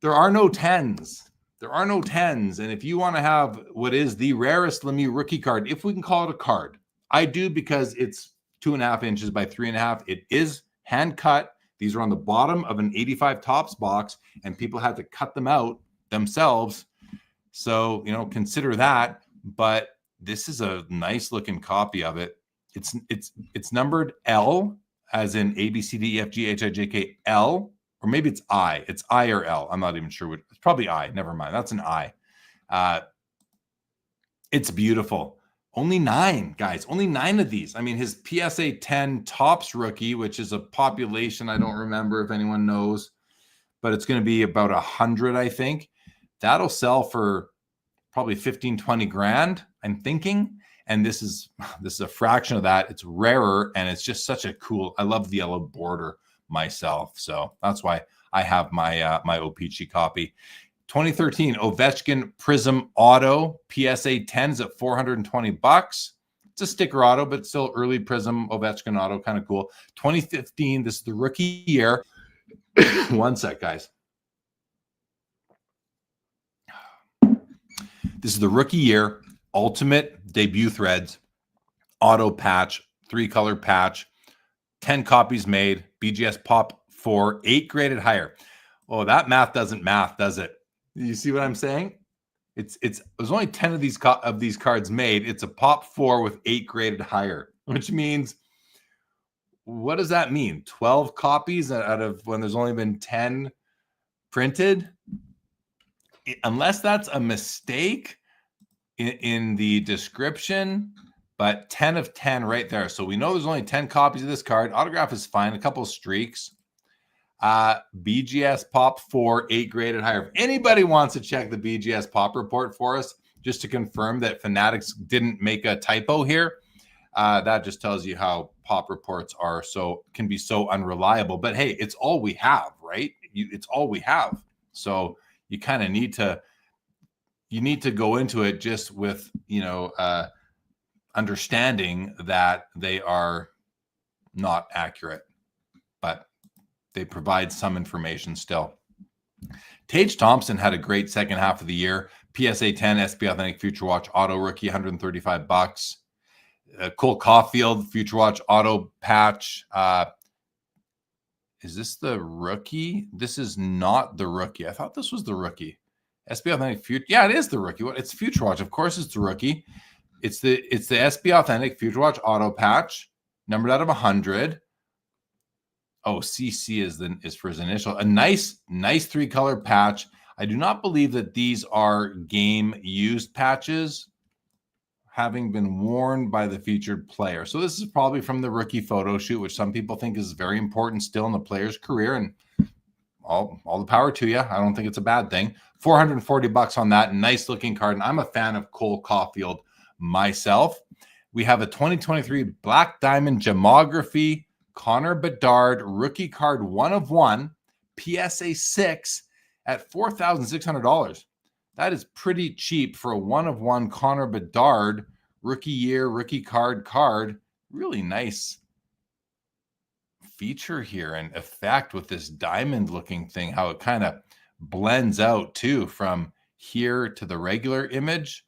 there are no 10s. There are no 10s. And if you want to have what is the rarest Lemieux rookie card, if we can call it a card, I do, because it's 2.5 inches by 3.5. It is hand cut. These are on the bottom of an 85 Topps box, and people had to cut them out themselves. So, consider that. But this is a nice looking copy of it. It's numbered L, as in A, B, C, D, E, F, G, H, I, J, K, L, or maybe it's I. It's I or L. I'm not even sure. It's probably I. Never mind. That's an I. It's beautiful. Only 9, guys. Only 9 of these. I mean, his PSA 10 Topps rookie, which is a population, I don't remember if anyone knows, but it's going to be about 100, I think. That'll sell for probably 15, 20 grand, I'm thinking. And this is a fraction of that. It's rarer, and it's just such a cool, I love the yellow border myself. So that's why I have my my O-Pee-Chee copy. 2013 Ovechkin Prism Auto PSA 10s at $420. It's a sticker auto, but still early Prism Ovechkin Auto, kind of cool. 2015, this is the rookie year. One sec, guys. This is the rookie year ultimate debut threads auto patch, 3-color patch, 10 copies made, BGS Pop 4, 8 graded higher. Oh, that math doesn't math, does it? You see what I'm saying? There's only 10 of these cards made. It's a Pop 4 with 8 graded higher, which means, what does that mean? 12 copies out of when there's only been 10 printed? Unless that's a mistake in the description, but 10 of 10 right there. So we know there's only 10 copies of this card. Autograph is fine. A couple streaks. BGS Pop 4, 8 graded higher. If anybody wants to check the BGS Pop report for us, just to confirm that Fanatics didn't make a typo here, that just tells you how Pop reports can be so unreliable. But hey, it's all we have, right? It's all we have. So you kind of need to go into it just with, understanding that they are not accurate, but they provide some information still. Tage Thompson had a great second half of the year. PSA 10 SB Authentic Future Watch Auto Rookie, $135. Cole Caulfield Future Watch Auto Patch. Is this the rookie? This is not the rookie. I thought this was the rookie. SB Authentic Future. Yeah, it is the rookie. It's Future Watch. Of course, it's the rookie. It's the SB Authentic Future Watch Auto Patch, numbered out of 100. Oh, CC is for his initial. A nice 3-color patch. I do not believe that these are game used patches, having been worn by the featured player. So this is probably from the rookie photo shoot, which some people think is very important still in the player's career. And all the power to you. I don't think it's a bad thing. $440 on that. Nice looking card. And I'm a fan of Cole Caulfield myself. We have a 2023 Black Diamond Gemography Connor Bedard rookie card 1 of 1 PSA 6 at $4,600. That is pretty cheap for a 1 of 1 Connor Bedard rookie year rookie card. Really nice feature here and effect with this diamond looking thing, how it kind of blends out too from here to the regular image.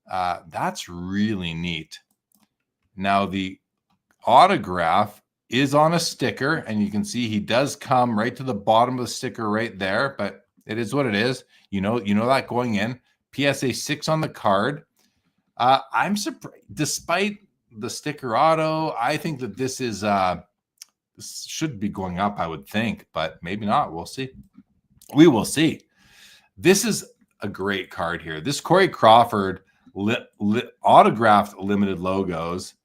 That's really neat. Now the autograph is on a sticker, and you can see he does come right to the bottom of the sticker right there, but it is what it is. You know that going in. PSA 6 on the card. I'm surprised, despite the sticker auto, I think that this should be going up, I would think, but maybe not. We'll see. We will see. This is a great card here. This Corey Crawford autographed limited logos.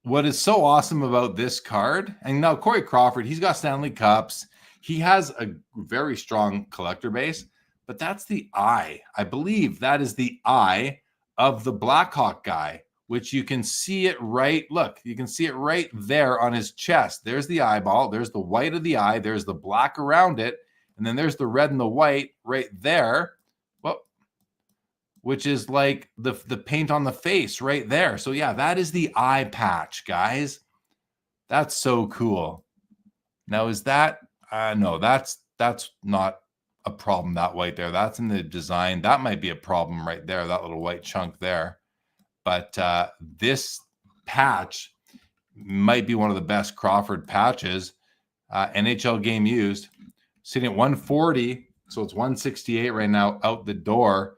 What is so awesome about this card, and now Corey Crawford, he's got Stanley Cups. He has a very strong collector base, but that's the eye. I believe that is the eye of the Blackhawk guy, which you can see it right. Look, you can see it right there on his chest. There's the eyeball. There's the white of the eye. There's the black around it. And then there's the red and the white right there. Well, which is like the paint on the face right there. So yeah, that is the eye patch, guys. That's so cool. Now, is that no, that's not a problem, that white there. That's in the design. That might be a problem right there, that little white chunk there. But this patch might be one of the best Crawford patches. NHL game used, sitting at 140, so it's 168 right now out the door.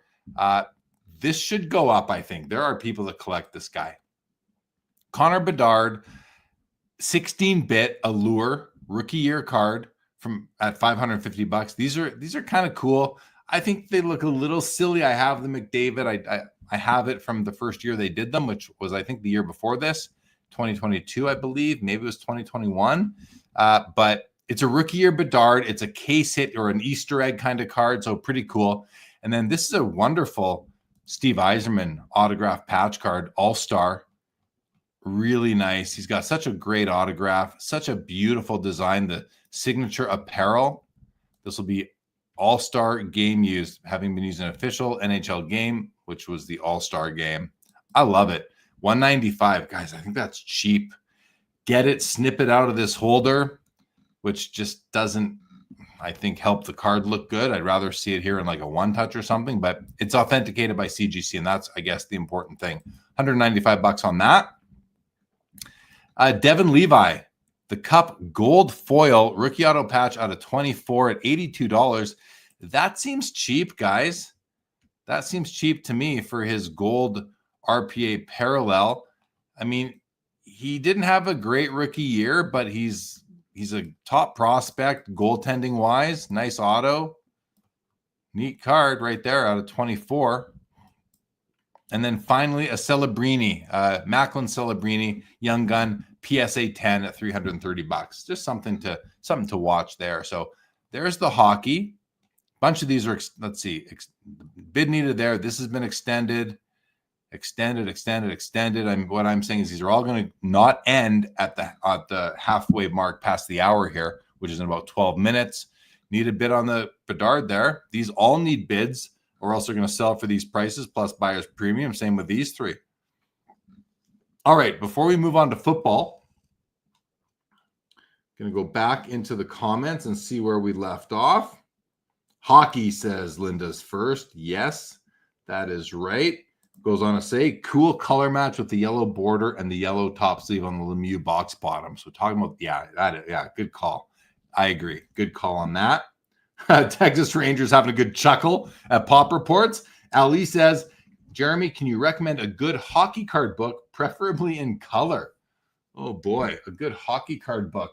This should go up, I think. There are people that collect this guy. Connor Bedard, 16-bit Allure rookie year card at $550. These are kind of cool. I think they look a little silly. I have the McDavid. I have it from the first year they did them, which was, I think, the year before this, 2022, I believe. Maybe it was 2021. But it's a rookie year Bedard. It's a case hit or an Easter egg kind of card, so pretty cool. And then this is a wonderful Steve Yzerman autograph patch card, All-Star. Really nice. He's got such a great autograph, such a beautiful design. The signature apparel. This will be All-Star game used, having been used in an official NHL game, which was the All-Star game. I love it. $195. Guys, I think that's cheap. Get it, snip it out of this holder, which just doesn't, I think, help the card look good. I'd rather see it here in like a one-touch or something, but it's authenticated by CGC, and that's, I guess, the important thing. $195 on that. Devin Levi, the Cup gold foil rookie auto patch out of 24 at $82. That seems cheap, guys. That seems cheap to me for his gold RPA parallel. I mean, he didn't have a great rookie year, but he's a top prospect goaltending wise. Nice auto. Neat card right there out of 24. And then finally a Celebrini, Macklin Celebrini, young gun, PSA 10 at $330. Just something to watch there. So there's the hockey. Bunch of these are, let's see, bid needed there. This has been extended. What I'm saying is these are all going to not end at the halfway mark past the hour here, which is in about 12 minutes. Need a bid on the Bedard there. These all need bids, or else they're going to sell for these prices plus buyer's premium. Same with these three. All right, before we move on to football, I'm going to go back into the comments and see where we left off. Hockey, says Linda's first. Yes, that is right. Goes on to say, cool color match with the yellow border and the yellow top sleeve on the Lemieux box bottom. So talking about, good call. I agree. Good call on that. Texas Rangers having a good chuckle at Pop Reports. Ali says, Jeremy, can you recommend a good hockey card book, preferably in color? Oh boy, a good hockey card book.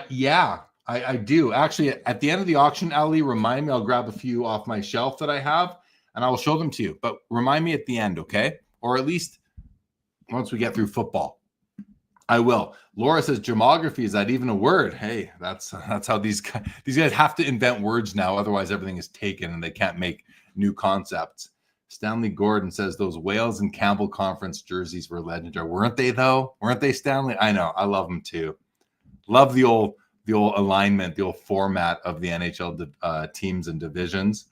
Yeah, I do. Actually, at the end of the auction, Ali, remind me, I'll grab a few off my shelf that I have, and I will show them to you. But remind me at the end, okay? Or at least once we get through football. I will. Laura says, gemography, is that even a word? Hey, that's how these guys have to invent words now. Otherwise, everything is taken and they can't make new concepts. Stanley Gordon says, those Wales and Campbell Conference jerseys were legendary. Weren't they, though? Weren't they, Stanley? I know. I love them, too. Love the old alignment, the old format of the NHL teams and divisions.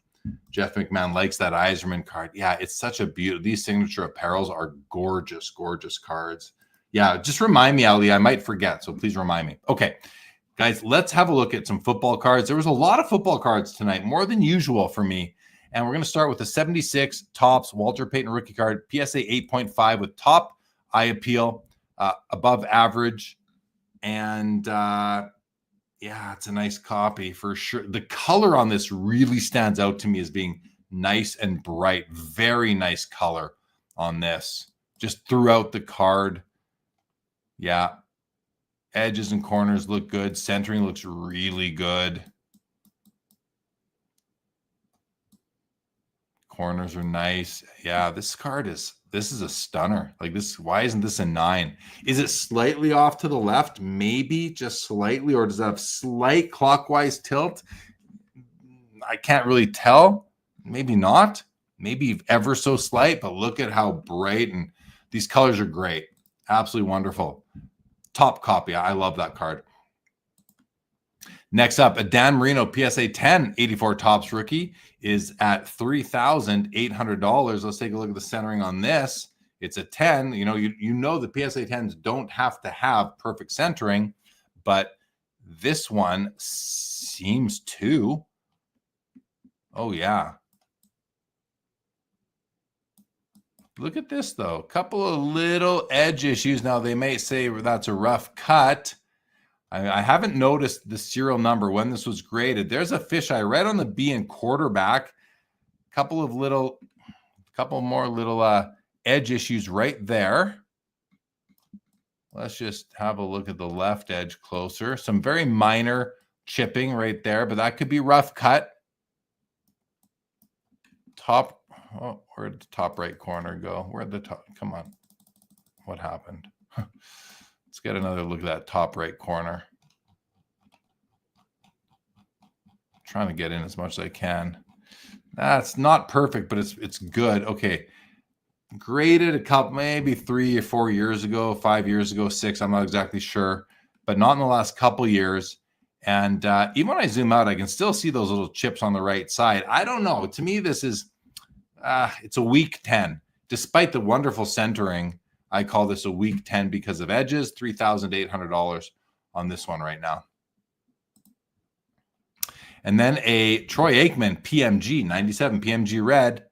Jeff McMahon likes that Yzerman card. Yeah, it's such a beauty. These signature apparels are gorgeous, gorgeous cards. Yeah, just remind me, Ali. I might forget, so please remind me. Okay, Guys, let's have a look at some football cards. There was a lot of football cards tonight, more than usual for me. And we're going to start with the 76 Topps Walter Payton rookie card, PSA 8.5 with top eye appeal, above average. And yeah, it's a nice copy for sure. The color on this really stands out to me as being nice and bright. Very nice color on this, just throughout the card. Yeah. Edges and corners look good. Centering looks really good. Corners are nice. Yeah, this is a stunner. Like this, why isn't this a 9? Is it slightly off to the left? Maybe just slightly, or does it have slight clockwise tilt? I can't really tell. Maybe not. Maybe ever so slight, but look at how bright, and these colors are great. Absolutely wonderful. Top copy. I love that card. Next up, a Dan Marino PSA 10 84 Topps rookie is at $3,800. Let's take a look at the centering on this. It's a 10. You know the PSA 10s don't have to have perfect centering, but this one seems to. Oh, yeah. Look at this, though. A couple of little edge issues. Now, they may say that's a rough cut. I haven't noticed the serial number when this was graded. There's a fisheye right on the B in quarterback. Couple more little edge issues right there. Let's just have a look at the left edge closer. Some very minor chipping right there, but that could be rough cut. Where'd the top right corner go? Where'd the top? Come on. What happened? Let's get another look at that top right corner. I'm trying to get in as much as I can. That's not perfect, but it's good. Okay. Graded a couple, maybe 3 or 4 years ago, 5 years ago, 6. I'm not exactly sure, but not in the last couple years. And even when I zoom out, I can still see those little chips on the right side. I don't know. To me, this is, it's a weak 10. Despite the wonderful centering, I call this a weak 10 because of edges. $3,800 on this one right now. And then a Troy Aikman PMG, 97 PMG red,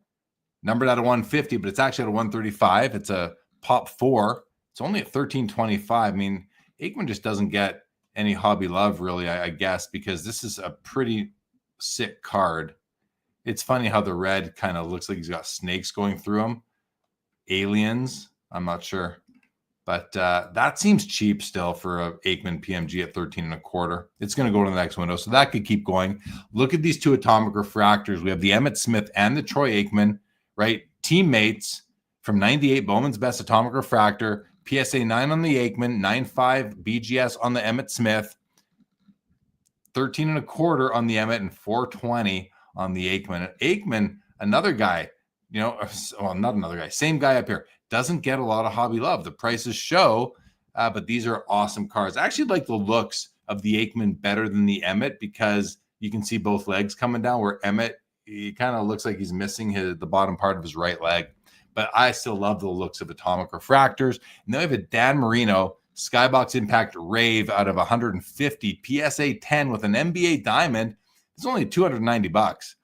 numbered out of 150, but it's actually at a 135. It's a pop 4. It's only at 1325. I mean, Aikman just doesn't get any hobby love, really, I guess, because this is a pretty sick card. It's funny how the red kind of looks like he's got snakes going through him. Aliens, I'm not sure. But that seems cheap still for a Aikman PMG at 13.25. It's going to go to the next window, so that could keep going. Look at these two atomic refractors. We have the Emmitt Smith and the Troy Aikman, right? Teammates from 98, Bowman's Best Atomic Refractor, PSA 9 on the Aikman, 9.5 BGS on the Emmitt Smith, 13.25 on the Emmitt, and 420 on the Aikman. Aikman, another guy, well, not another guy, same guy up here. Doesn't get a lot of hobby love. The prices show, but these are awesome cards. I actually like the looks of the Aikman better than the Emmitt because you can see both legs coming down, where Emmitt, he kind of looks like he's missing the bottom part of his right leg. But I still love the looks of atomic refractors. And then we have a Dan Marino Skybox Impact Rave out of 150 PSA 10 with an NBA diamond. It's only $290.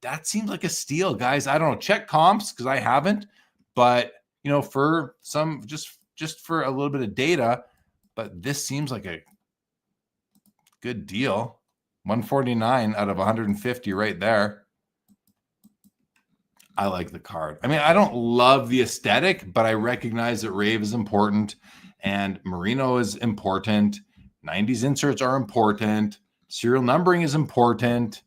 That seems like a steal, guys. I don't know. Check comps because I haven't, but for some, just for a little bit of data, but this seems like a good deal. 149 out of 150 right there. I like the card. I mean, I don't love the aesthetic, but I recognize that Rave is important and Marino is important. 90s inserts are important. Serial numbering is important.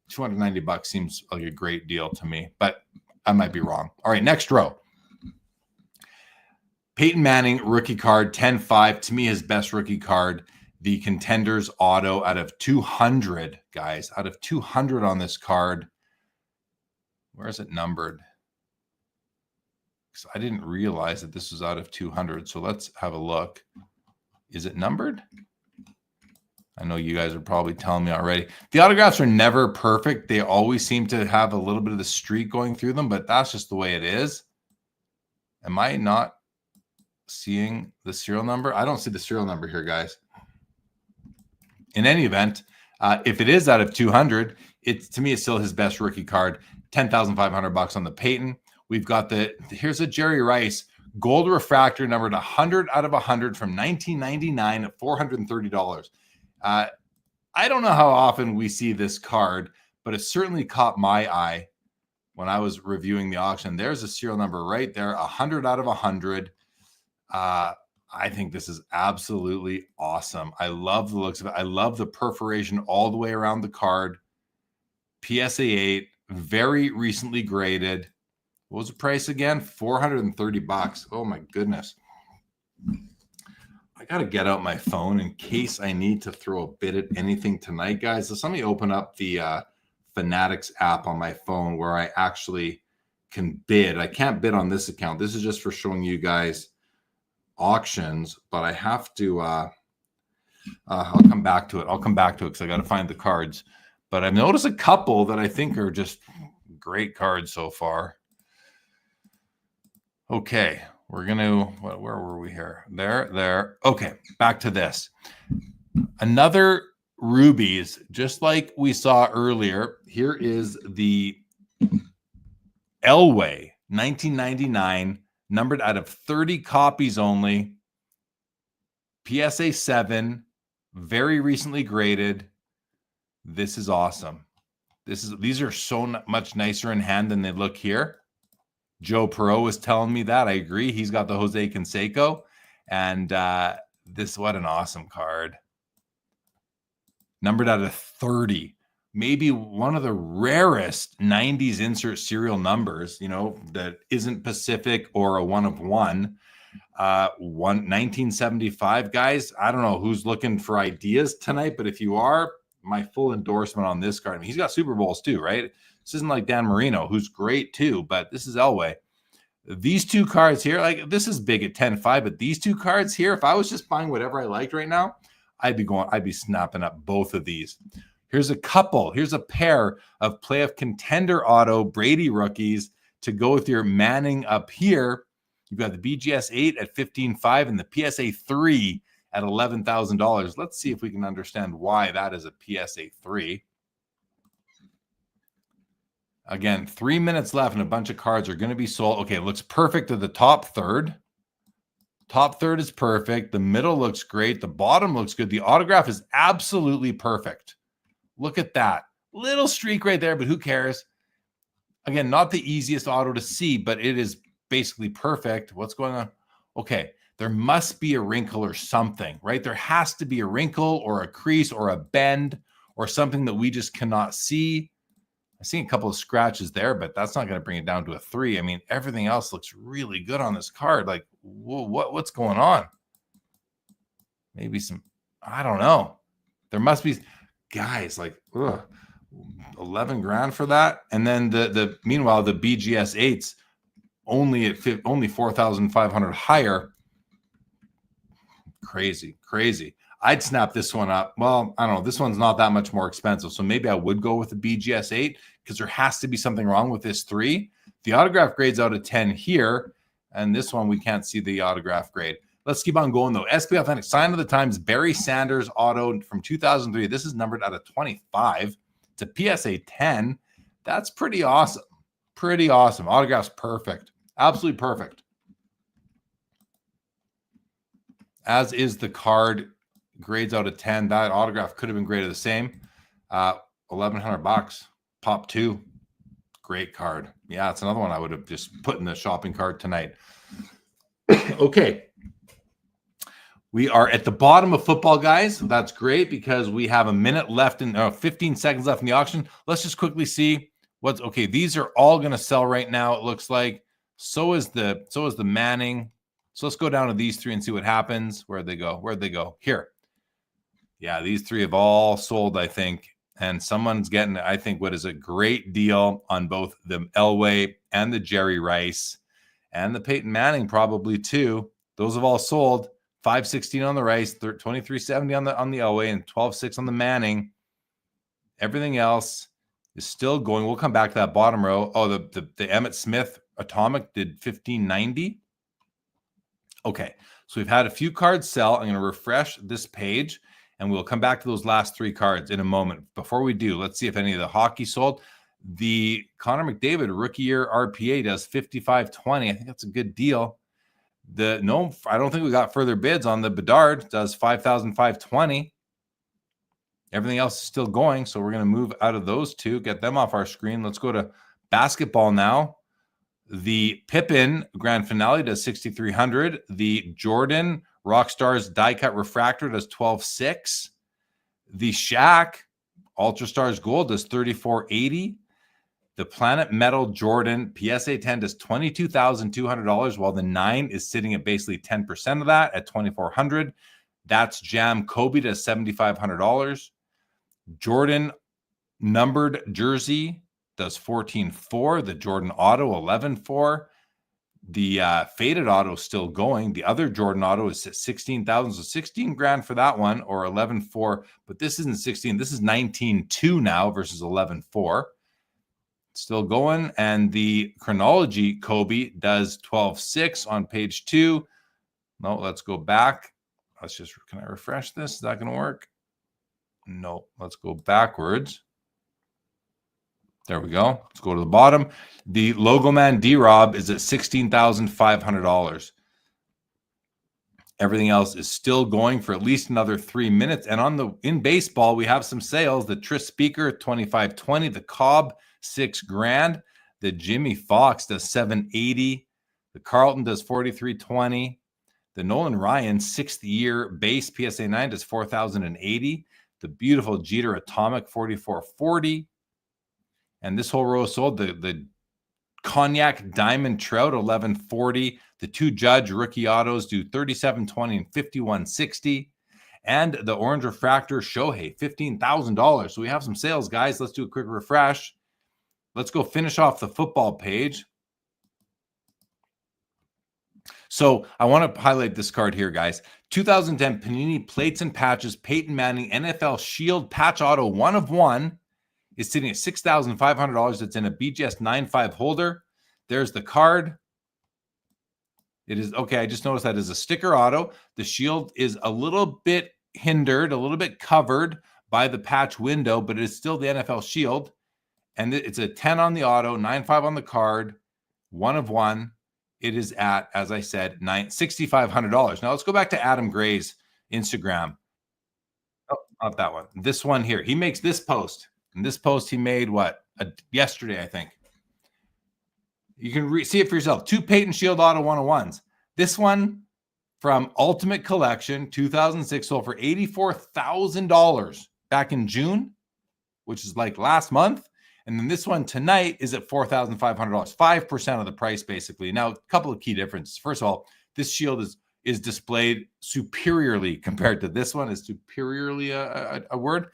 $290 seems like a great deal to me, but I might be wrong. All right, next row. Peyton Manning rookie card, 10.5. To me, his best rookie card. The Contenders auto out of 200, guys. Out of 200 on this card. Where is it numbered? Because I didn't realize that this was out of 200. So let's have a look. Is it numbered? I know you guys are probably telling me already. The autographs are never perfect. They always seem to have a little bit of the streak going through them, but that's just the way it is. Am I not seeing the serial number? I don't see the serial number here, guys. in any event, if it is out of 200, it's, to me, it's still his best rookie card. $10,500 on the Peyton. We've got here's a Jerry Rice gold refractor numbered 100 out of 100 from 1999 at $430. I don't know how often we see this card, but it certainly caught my eye when I was reviewing the auction. There's a serial number right there, 100 out of 100. I think this is absolutely awesome. I love the looks of it. I love the perforation all the way around the card. PSA 8, very recently graded. What was the price again? $430. Oh my goodness. I got to get out my phone in case I need to throw a bid at anything tonight, guys. So let me open up the Fanatics app on my phone where I actually can bid. I can't bid on this account. This is just for showing you guys auctions, but I have to I'll come back to it. I'll come back to it because I got to find the cards. But I've noticed a couple that I think are just great cards so far. Okay, we're gonna, where were we here? There. Okay, back to this. Another rubies, just like we saw earlier. Here is the Elway 1999, numbered out of 30 copies only. PSA 7, very recently graded. This is awesome. These are so much nicer in hand than they look here. Joe Perot was telling me that. I agree. He's got the Jose Canseco. And what an awesome card. Numbered out of 30. Maybe one of the rarest 90s insert serial numbers, that isn't Pacific or a 1 of 1. 1975, guys. I don't know who's looking for ideas tonight, but if you are, my full endorsement on this card. I mean, he's got Super Bowls too, right? This isn't like Dan Marino, who's great too, but this is Elway. These two cards here, like this is big at 10.5, but these two cards here, if I was just buying whatever I liked right now, I'd be snapping up both of these. Here's a pair of playoff contender auto Brady rookies to go with your Manning up here. You've got the BGS 8 at 15.5 and the PSA 3 at $11,000. Let's see if we can understand why that is a PSA 3. Again, 3 minutes left and a bunch of cards are going to be sold. Okay, it looks perfect to the top third. Top third is perfect. The middle looks great. The bottom looks good. The autograph is absolutely perfect. Look at that. Little streak right there, but who cares? Again, not the easiest auto to see, but it is basically perfect. What's going on? Okay, there must be a wrinkle or something, right? There has to be a wrinkle or a crease or a bend or something that we just cannot see. I see a couple of scratches there, but that's not going to bring it down to a 3. I mean, everything else looks really good on this card. Like, what's going on? Maybe I don't know. There must be, guys, like, 11 grand for that. And then meanwhile, the BGS 8s only 4,500 higher. Crazy. I'd snap this one up. Well, I don't know. This one's not that much more expensive. So maybe I would go with the BGS 8 because there has to be something wrong with this 3. The autograph grade's out of 10 here. And this one, we can't see the autograph grade. Let's keep on going, though. SP Authentic, Sign of the Times, Barry Sanders auto from 2003. This is numbered out of 25. It's a PSA 10. That's pretty awesome. Pretty awesome. Autograph's perfect. Absolutely perfect. As is the card. Grades out of 10. That autograph could have been graded the same. $1,100. Pop 2. Great card. Yeah, it's another one I would have just put in the shopping cart tonight. Okay. We are at the bottom of football, guys. That's great because we have a minute left in 15 seconds left in the auction. Let's just quickly see what's okay. These are all going to sell right now. It looks like so is the Manning. So let's go down to these 3 and see what happens. Where'd they go? Here. Yeah, these 3 have all sold, I think. And someone's getting, I think, what is a great deal on both the Elway and the Jerry Rice and the Peyton Manning probably too. Those have all sold. $516 on the Rice, $23.70 on the Elway, and $12.6 on the Manning. Everything else is still going. We'll come back to that bottom row. Oh, the Emmitt Smith Atomic did $15.90. Okay, so we've had a few cards sell. I'm going to refresh this page. And we'll come back to those last three cards in a moment. Before we do, let's see if any of the hockey sold. The Connor McDavid rookie year RPA does 55.20. I think that's a good deal. I don't think we got further bids on the Bedard. Does 5,520. Everything else is still going, so we're going to move out of those two, get them off our screen. Let's go to basketball now. The Pippen grand finale does 6,300. The Jordan Rockstars die cut refractor does 12.6. The Shaq Ultra Stars gold does 34.80. The Planet Metal Jordan PSA 10 does $22,200, while the 9 is sitting at basically 10% of that at $2,400. That's Jam Kobe does $7,500. Jordan numbered jersey does 14.4. The Jordan Auto 11.4. The faded auto still going. The other Jordan Auto is at 16,000, so 16 grand for that one, or 11.4. But this isn't 16. This is 19.2 now versus 11.4. Still going. And the Chronology Kobe does 12.6 on page 2. No, let's go back. Can I refresh this? Is that going to work? No, let's go backwards. There we go. Let's go to the bottom. The Logo Man D-Rob is at $16,500. Everything else is still going for at least another 3 minutes. And in baseball, we have some sales. The Tris Speaker, $25.20. The Cobb, $6 grand. The Jimmy Fox does $780. The Carlton does $43.20. The Nolan Ryan 6th year base PSA 9 does $4,080. The beautiful Jeter Atomic $44.40. And this whole row sold. The Cognac Diamond Trout $11.40. The two Judge rookie autos do $37.20 and $51.60. And the Orange Refractor Shohei $15,000. So we have some sales, guys. Let's do a quick refresh. Let's go finish off the football page. So I want to highlight this card here, guys. 2010 Panini Plates and Patches Peyton Manning NFL Shield Patch Auto 1 of 1 is sitting at $6,500. It's in a BGS 9.5 holder. There's the card. It is okay. I just noticed that is a sticker auto. The shield is a little bit hindered, a little bit covered by the patch window, but it is still the NFL Shield. And it's a 10 on the auto, 9.5 on the card, 1 of 1. It is at, as I said, $6,500. Now let's go back to Adam Gray's Instagram. Oh, not that one. This one here. He makes this post. And this post he made, yesterday, I think. You can see it for yourself. 2 Peyton Shield Auto 101s. This one from Ultimate Collection, 2006, sold for $84,000 back in June, which is like last month. And then this one tonight is at $4,500, 5% of the price, basically. Now, a couple of key differences. First of all, this shield is displayed superiorly compared to this one. Is superiorly a word?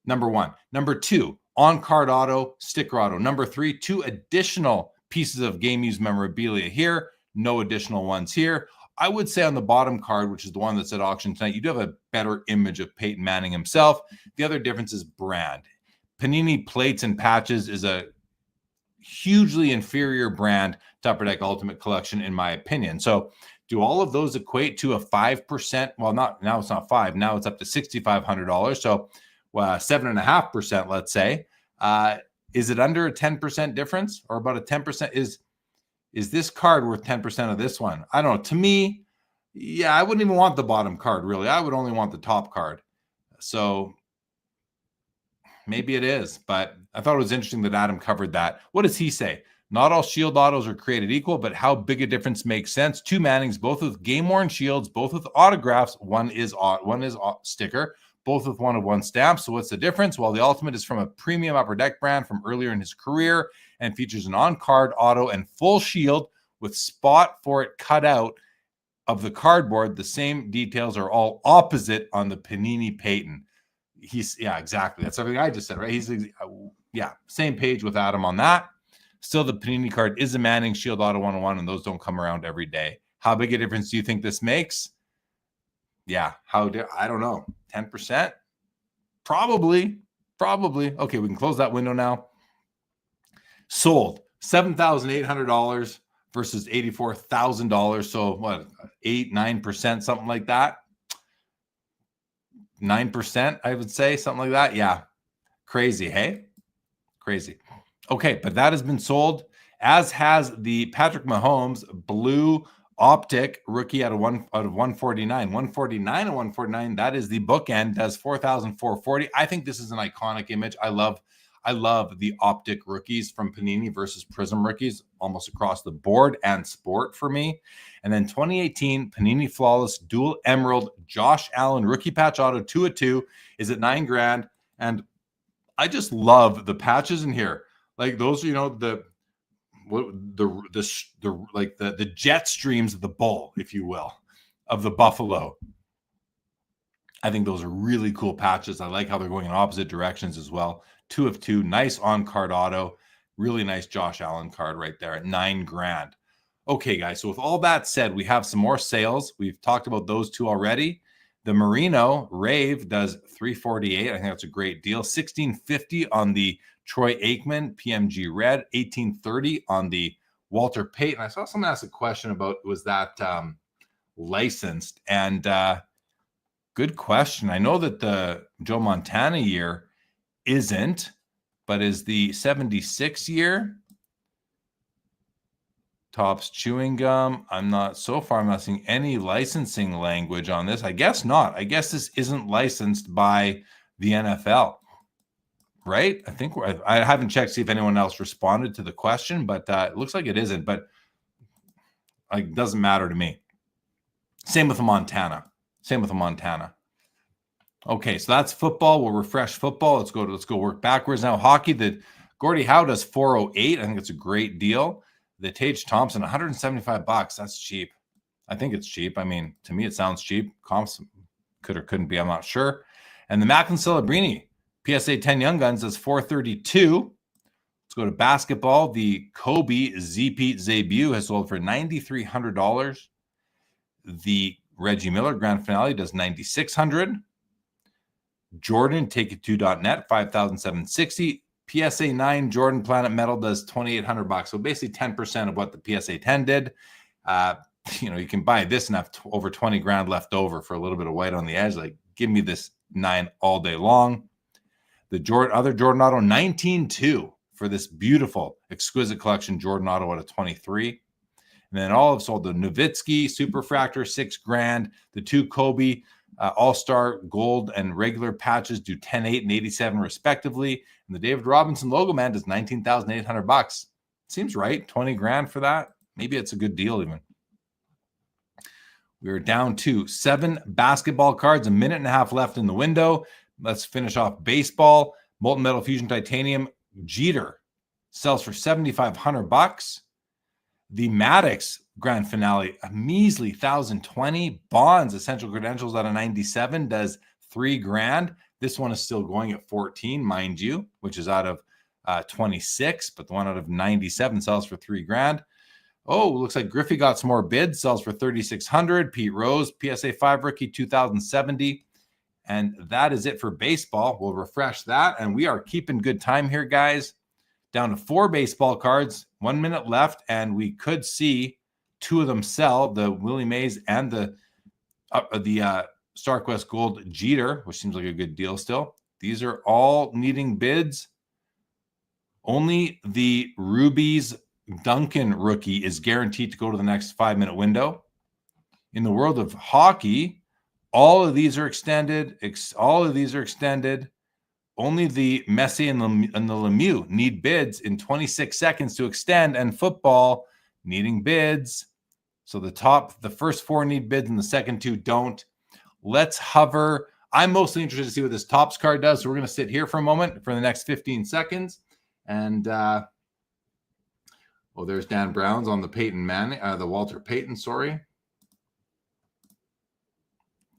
Number one. Number two, on-card auto, sticker auto. Number three, 2 additional pieces of game used memorabilia here. No additional ones here. I would say on the bottom card, which is the one that's at auction tonight, you do have a better image of Peyton Manning himself. The other difference is brand. Panini Plates and Patches is a hugely inferior brand to Upper Deck Ultimate Collection, in my opinion. So do all of those equate to a 5%? Well, now it's not 5. Now it's up to $6,500. So 7.5%, let's say. Is it under a 10% difference, or about a 10%? Is this card worth 10% of this one? I don't know. To me, yeah, I wouldn't even want the bottom card, really. I would only want the top card. So maybe it is, but I thought it was interesting that Adam covered that. What does he say? Not all shield autos are created equal, but how big a difference makes sense. 2 Mannings, both with game-worn shields, both with autographs. One is sticker, both with 1 of 1 stamps. So what's the difference? Well, the Ultimate is from a premium Upper Deck brand from earlier in his career and features an on-card auto and full shield with spot for it cut out of the cardboard. The same details are all opposite on the Panini Peyton. Exactly. That's everything I just said, right? Same page with Adam on that. Still, the Panini card is a Manning Shield Auto 101, and those don't come around every day. How big a difference do you think this makes? Yeah, I don't know. 10%? Probably. Okay, we can close that window now. Sold $7,800 versus $84,000. So what, 8-9%, something like that. 9%, I would say, something like that. Yeah. Crazy, hey? Crazy. Okay, but that has been sold, as has the Patrick Mahomes blue optic rookie out of 149. 149 and 149. That is the bookend. Does 4,440. I think this is an iconic image. I love the optic rookies from Panini versus Prism rookies almost across the board and sport for me. And then 2018 Panini Flawless Dual Emerald Josh Allen rookie patch auto 2 of 2 is at $9,000. And I just love the patches in here. Like those, the jet streams of the bull, if you will, of the buffalo. I think those are really cool patches. I like how they're going in opposite directions as well. 2 of 2, nice on-card auto. Really nice Josh Allen card right there at $9,000. Okay, guys, so with all that said, we have some more sales. We've talked about those two already. The Merino Rave does $348. I think that's a great deal. $1,650 on the Troy Aikman PMG Red. $1,830 on the Walter Payton. I saw someone ask a question about, was that licensed? And good question. I know that the Joe Montana year isn't, but is the 76 year Topps chewing gum? I'm not seeing any licensing language on this. I guess not. I guess this isn't licensed by the NFL, right? I haven't checked to see if anyone else responded to the question, but it looks like it isn't, but it doesn't matter to me. Same with the Montana. Okay, so that's football. We'll refresh football. Let's go work backwards now. Hockey, the Gordie Howe does $408. I think it's a great deal. The Tage Thompson, $175. That's cheap. I think it's cheap. I mean, to me, it sounds cheap. Comps could or couldn't be. I'm not sure. And the Macklin Celebrini PSA 10 Young Guns does $432. Let's go to basketball. The Kobe Z-Pete Zabue has sold for $9,300. The Reggie Miller Grand Finale does $9,600. Jordan Take-It-To.net, $5,760. PSA 9 Jordan Planet Metal does $2,800. So basically 10% of what the PSA 10 did. You can buy this and have over 20 grand left over for a little bit of white on the edge. Like, give me this 9 all day long. The other Jordan Auto 19-2 for this beautiful, exquisite collection Jordan Auto out of 23. And then all have sold the Nowitzki Superfractor, $6,000. The 2 Kobe All-Star Gold and regular patches do $10,800 and $87 respectively. And the David Robinson Logo Man does $19,800. Seems right. 20 grand for that. Maybe it's a good deal even. We are down to 7 basketball cards, a minute and a half left in the window. Let's finish off baseball. Molten Metal Fusion Titanium Jeter sells for $7,500. The Maddox Grand Finale, a measly $1,020. Bonds Essential Credentials out of 97 does $3,000. This one is still going at 14, mind you, which is out of 26, but the one out of 97 sells for $3,000. Oh, looks like Griffey got some more bids, sells for $3,600. Pete Rose, PSA 5 rookie, $2,070. And that is it for baseball. We'll refresh that, and we are keeping good time here, guys. Down to 4 baseball cards, 1 minute left, and we could see 2 of them sell, the Willie Mays and the StarQuest Gold Jeter, which seems like a good deal still. These are all needing bids. Only the Rubies Duncan rookie is guaranteed to go to the next 5-minute window. In the world of hockey, all of these are extended. Only the Messi and the Lemieux need bids in 26 seconds to extend, and football needing bids. So the first 4 need bids and the second 2 don't. Let's hover. I'm mostly interested to see what this Topps card does. So we're going to sit here for a moment for the next 15 seconds. And, there's Dan Brown's on the the Walter Payton, sorry.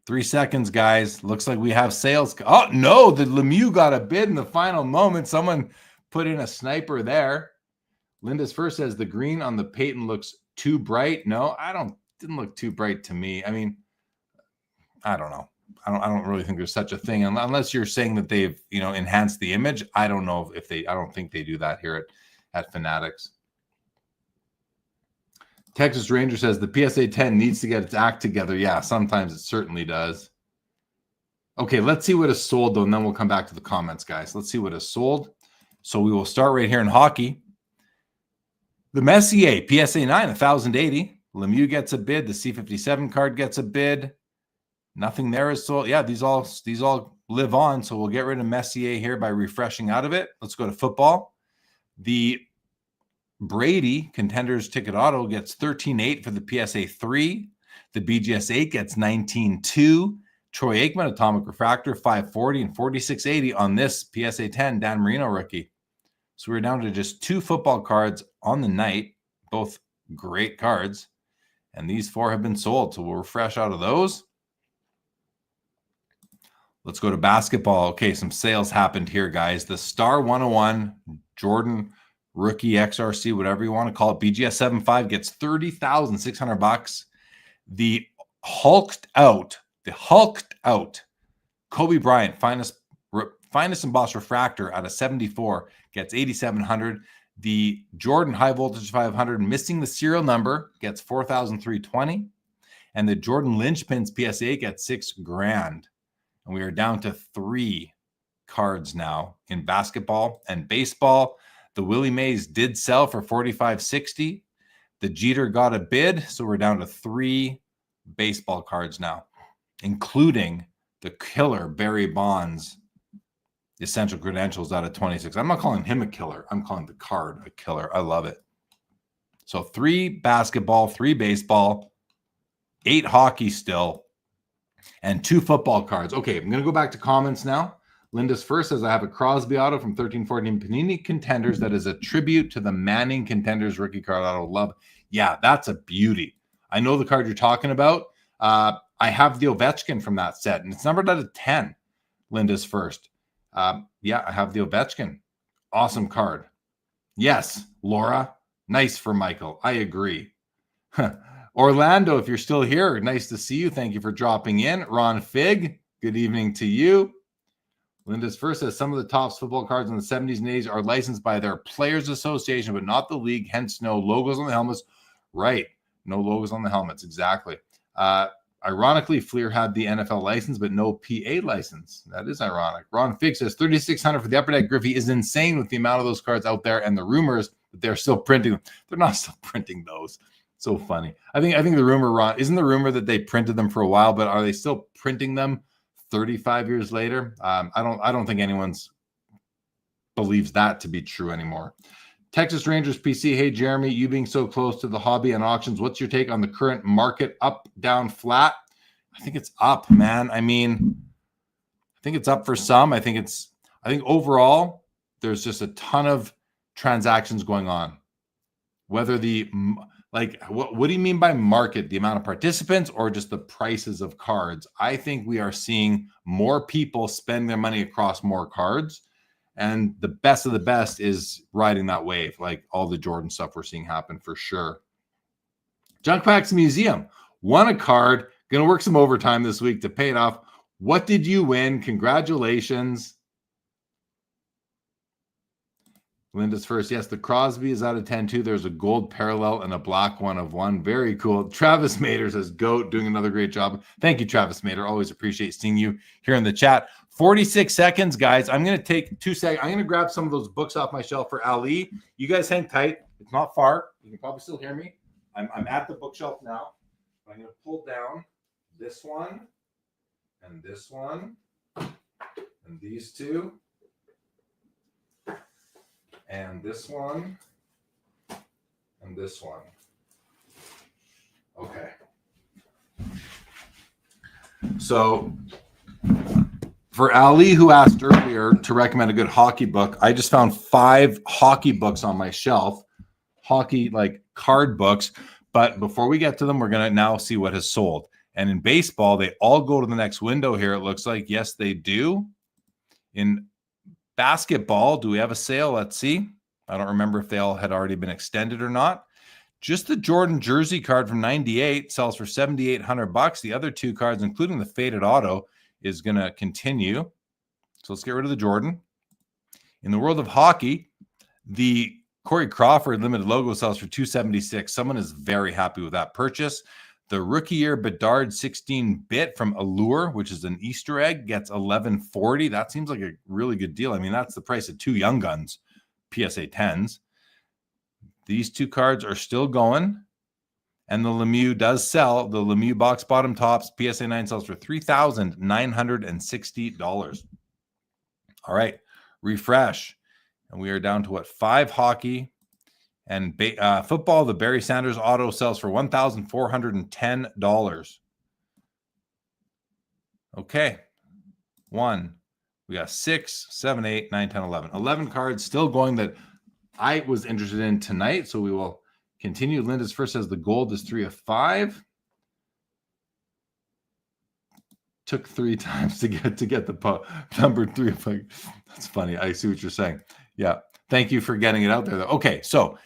3 seconds, guys. Looks like we have sales. Oh, no, the Lemieux got a bid in the final moment. Someone put in a sniper there. Linda's first says the green on the Payton looks too bright. No, didn't look too bright to me. I mean, I don't know. I don't really think there's such a thing unless you're saying that they've, enhanced the image. I don't know if I don't think they do that here at Fanatics. Texas Ranger says the PSA 10 needs to get its act together. Yeah, sometimes it certainly does. Okay, let's see what is sold, though, and then we'll come back to the comments, guys. Let's see what is sold. So we will start right here in hockey. The Messier, PSA 9, 1,080. Lemieux gets a bid. The C57 card gets a bid. Nothing there is sold. Yeah, these all live on, so we'll get rid of Messier here by refreshing out of it. Let's go to football. The Brady Contenders Ticket Auto gets 13.8 for the PSA 3. The BGS 8 gets 19.2. Troy Aikman Atomic Refractor 540 and 46.80 on this PSA 10 Dan Marino rookie. So we're down to just 2 football cards on the night, both great cards, and these 4 have been sold. So we'll refresh out of those. Let's go to basketball. Okay, some sales happened here, guys. The Star 101 Jordan Rookie XRC, whatever you want to call it, BGS 7.5 gets $30,600. The hulked out Kobe Bryant finest embossed refractor out of 74 gets $8,700. The Jordan high voltage 500 missing the serial number gets $4,320, and the Jordan Lynchpins PSA gets $6,000. And we are down to 3 cards now in basketball and baseball. The Willie Mays did sell for $45.60. The Jeter got a bid, so we're down to 3 baseball cards now, including the killer Barry Bonds Essential Credentials out of 26. I'm not calling him a killer. I'm calling the card a killer. I love it. So 3 basketball, 3 baseball, 8 hockey still, and 2 football cards. Okay, I'm going to go back to comments now. Linda's first says, I have a Crosby auto from 1314 Panini Contenders that is a tribute to the Manning Contenders rookie card auto. Love. Yeah, that's a beauty. I know the card you're talking about. I have the Ovechkin from that set, and it's numbered out of 10. Linda's first. Yeah, I have the Ovechkin. Awesome card. Yes, Laura. Nice for Michael. I agree. Orlando, if you're still here, nice to see you. Thank you for dropping in. Ron Fig, good evening to you. Linda's first says some of the top football cards in the 70s and 80s are licensed by their Players Association, but not the league, hence no logos on the helmets. Right. No logos on the helmets. Exactly. Ironically, Fleer had the NFL license, but no PA license. That is ironic. Ron Fig says $3,600 for the Upper Deck Griffey is insane with the amount of those cards out there and the rumors that they're still printing them. They're not still printing those. So funny. I think the rumor, Ron, isn't the rumor that they printed them for a while, but are they still printing them 35 years later? I don't think anyone's believes that to be true anymore. Texas Rangers PC. Hey, Jeremy, you being so close to the hobby and auctions, what's your take on the current market? Up, down, flat? I think it's up, man. I mean, I think it's up for some. I think overall there's just a ton of transactions going on. Whether what do you mean by market? The amount of participants or just the prices of cards? I think we are seeing more people spend their money across more cards. And the best of the best is riding that wave, like all the Jordan stuff we're seeing happen for sure. Junk Packs Museum won a card. Going to work some overtime this week to pay it off. What did you win? Congratulations. Linda's first. Yes, the Crosby is out of 10 too. There's a gold parallel and a black one of 1. Very cool. Travis Mader says, GOAT, doing another great job. Thank you, Travis Mader. Always appreciate seeing you here in the chat. 46 seconds, guys. I'm going to take 2 seconds. I'm going to grab some of those books off my shelf for Ali. You guys hang tight. It's not far. You can probably still hear me. I'm at the bookshelf now. I'm going to pull down this one and this one and these 2. And this one, and this one. Okay. So for Ali, who asked earlier to recommend a good hockey book, I just found 5 hockey books on my shelf, hockey like card books. But before we get to them, we're going to now see what has sold. And in baseball, they all go to the next window here. It looks like, yes, they do. In basketball, do we have a sale? Let's see. I don't remember if they all had already been extended or not. Just the Jordan jersey card from 98 sells for $7,800. The other 2 cards, including the faded auto, is going to continue. So let's get rid of the Jordan. In the world of hockey, the Corey Crawford limited logo sells for $276. Someone is very happy with that purchase. The rookie year Bedard 16-bit from Allure, which is an Easter egg, gets $11.40. That seems like a really good deal. I mean, that's the price of 2 Young Guns PSA 10s. These 2 cards are still going. And the Lemieux does sell. The Lemieux box bottom tops PSA 9 sells for $3,960. All right, refresh. And we are down to 5 hockey. And football, the Barry Sanders auto sells for $1,410. Okay. 1. We got 6, 7, 8, 9, 10, 11. 11 cards still going that I was interested in tonight. So we will continue. Linda's first says the gold is 3 of 5. Took 3 times to get the number 3 of 5. That's funny. I see what you're saying. Yeah. Thank you for getting it out there, though. Okay. So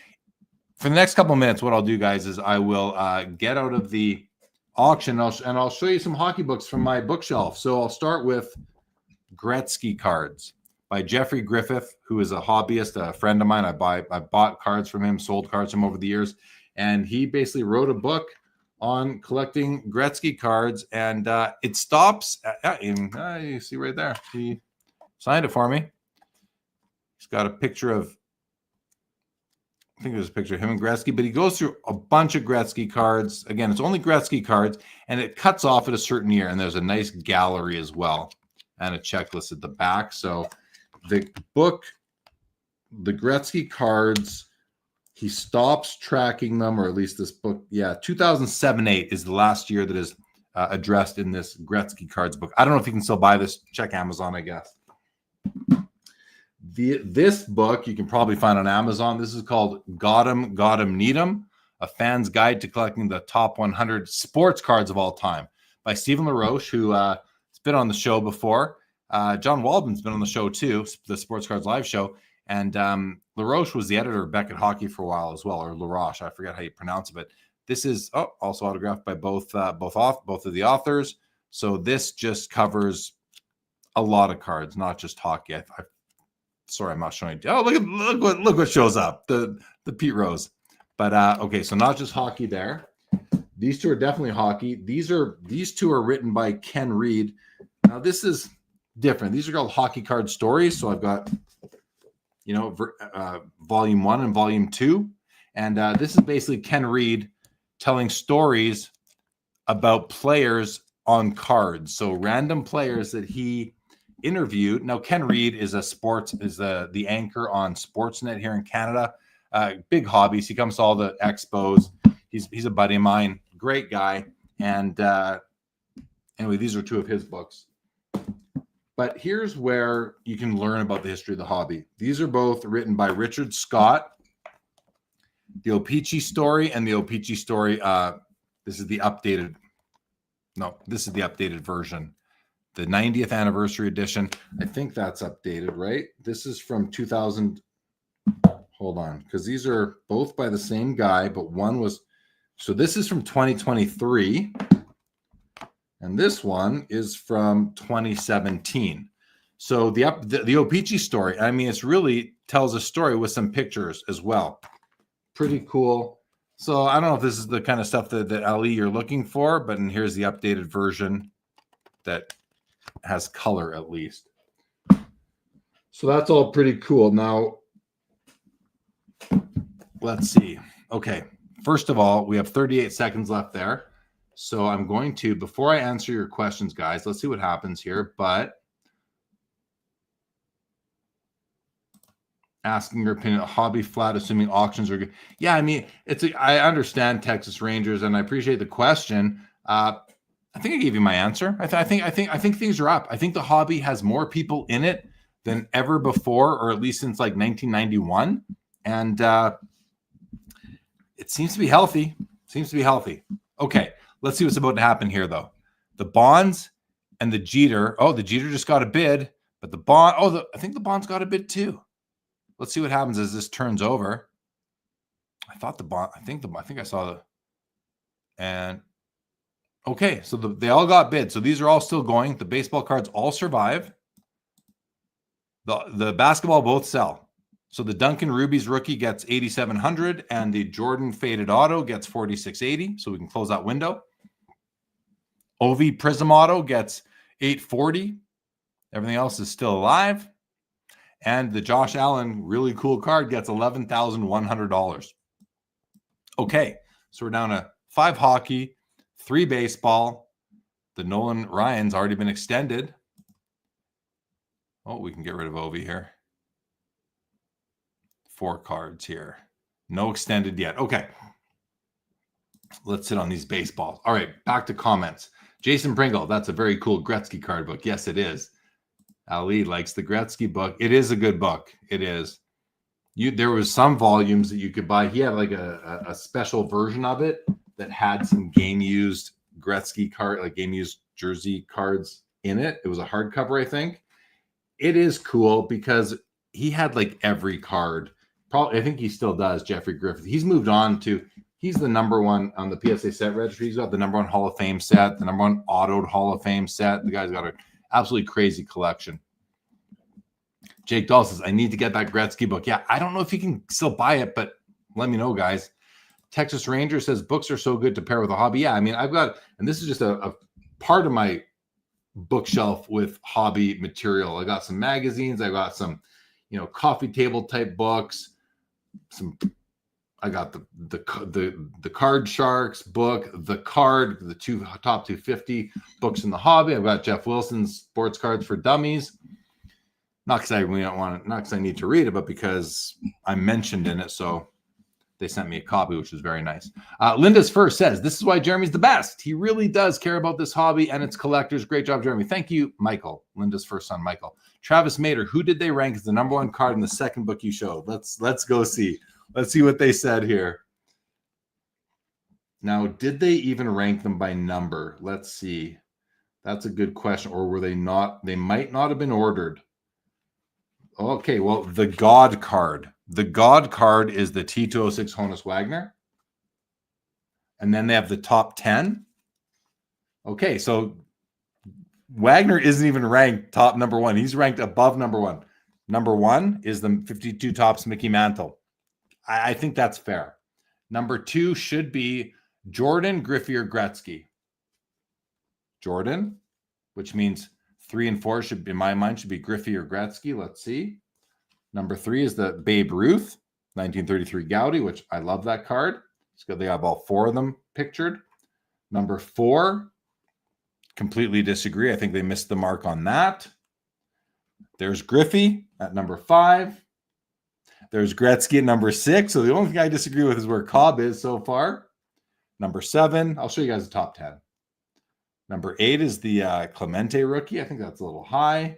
for the next couple of minutes, what I'll do, guys, is I will get out of the auction and I'll show you some hockey books from my bookshelf. So I'll start with Gretzky cards by Jeffrey Griffith, who is a hobbyist, a friend of mine. I bought cards from him, sold cards from him over the years, and he basically wrote a book on collecting Gretzky cards, and it stops. You see right there, he signed it for me. He's got a picture of. I think there's a picture of him and Gretzky, but he goes through a bunch of Gretzky cards. Again, it's only Gretzky cards, and it cuts off at a certain year, and there's a nice gallery as well and a checklist at the back. So the book, the Gretzky cards, he stops tracking them, or at least this book, 2007-8 is the last year that is addressed in this Gretzky cards book. I don't know if you can still buy this. Check Amazon, I guess. This book you can probably find on Amazon. This is called Got 'em, Need 'em, a fan's guide to collecting the top 100 sports cards of all time by Stephen LaRoche, who has been on the show before. John Waldman's been on the show too, the Sports Cards Live show. And LaRoche was the editor of Beckett Hockey for a while as well, or LaRoche. I forget how you pronounce it, but this is also autographed by both of the authors. So this just covers a lot of cards, not just hockey. Sorry, I'm not showing you. Oh, look what shows up. The Pete Rose. But okay, so not just hockey there. These 2 are definitely hockey. These 2 are written by Ken Reed. Now this is different. These are called hockey card stories. So I've got volume 1 and volume 2. And this is basically Ken Reed telling stories about players on cards. So random players that he interviewed. Now, Ken Reed is the anchor on Sportsnet here in Canada. Big hobbies. He comes to all the expos. He's a buddy of mine. Great guy. And anyway, these are 2 of his books. But here's where you can learn about the history of the hobby. These are both written by Richard Scott. The O-Pee-Chee story and the O-Pee-Chee story. This is the updated version. The 90th anniversary edition. I think that's updated, right? This is from 2000. Hold on, because these are both by the same guy, but one was. So this is from 2023, and this one is from 2017. So the O-Pee-Chee story. I mean, it's really tells a story with some pictures as well. Pretty cool. So I don't know if this is the kind of stuff that Ali you're looking for, but here's the updated version that has color at least. So that's all pretty cool. Now, let's see. Okay. First of all, we have 38 seconds left there. So I'm going to, before I answer your questions, guys, let's see what happens here. But asking your opinion, hobby flat, assuming auctions are good. Yeah, I mean, I understand Texas Rangers, and I appreciate the question. I think I gave you my answer. I think things are up. I think the hobby has more people in it than ever before, or at least since like 1991, and it seems to be healthy. Okay, let's see what's about to happen here, though. The Bonds and the Jeter. Oh, the Jeter just got a bid, but the Bond. Oh, I think the Bonds got a bid too. Let's see what happens as this turns over. I thought the Bond. I think I saw the. And okay, so they all got bid. So these are all still going. The baseball cards all survive. The basketball both sell. So the Duncan Ruby's rookie gets $8,700, and the Jordan faded auto gets $4,680. So we can close that window. OV Prism Auto gets $840. Everything else is still alive. And the Josh Allen really cool card gets $11,100. Okay, so we're down to 5 hockey, 3 baseball. The Nolan Ryan's already been extended. Oh, we can get rid of Ovi here. 4 cards here. No extended yet. Okay. Let's sit on these baseballs. All right, back to comments. Jason Pringle, that's a very cool Gretzky card book. Yes, it is. Ali likes the Gretzky book. It is a good book. It is. There was some volumes that you could buy. He had like a special version of it that had some game-used Gretzky card, like game-used jersey cards in it. It was a hardcover, I think. It is cool because he had like every card. Probably, I think he still does, Jeffrey Griffith. He's moved on to, he's the number one on the PSA set registry. He's got the number 1 Hall of Fame set, the number 1 autoed Hall of Fame set. The guy's got an absolutely crazy collection. Jake Dahl says, I need to get that Gretzky book. Yeah, I don't know if you can still buy it, but let me know, guys. Texas Ranger says, books are so good to pair with a hobby. Yeah, I mean, I've got, and this is just a part of my bookshelf with hobby material. I got some magazines. I got some, coffee table type books. I got the Card Sharks book, the top 250 books in the hobby. I've got Jeff Wilson's Sports Cards for Dummies. Not because I need to read it, but because I'm mentioned in it. So they sent me a copy, which was very nice. Linda's First says, this is why Jeremy's the best. He really does care about this hobby and its collectors. Great job, Jeremy. Thank you, Michael. Linda's first son, Michael. Travis Mater, who did they rank as the number 1 card in the second book you showed? Let's go see. Let's see what they said here. Now, did they even rank them by number? Let's see. That's a good question. Or were they not? They might not have been ordered. Okay, well, the God card. The God card is the T206 Honus Wagner. And then they have the top 10. Okay, so Wagner isn't even ranked top number 1. He's ranked above number 1. Number 1 is the 52 Topps Mickey Mantle. I think that's fair. Number 2 should be Jordan, Griffey, or Gretzky. Jordan, which means 3 and 4 should, in my mind, should be Griffey or Gretzky. Let's see. Number 3 is the Babe Ruth, 1933 Gaudy, which I love that card. It's good. They have all 4 of them pictured. Number 4, completely disagree. I think they missed the mark on that. There's Griffey at number 5. There's Gretzky at number 6. So the only thing I disagree with is where Cobb is so far. Number 7, I'll show you guys the top 10. Number 8 is the Clemente rookie. I think that's a little high.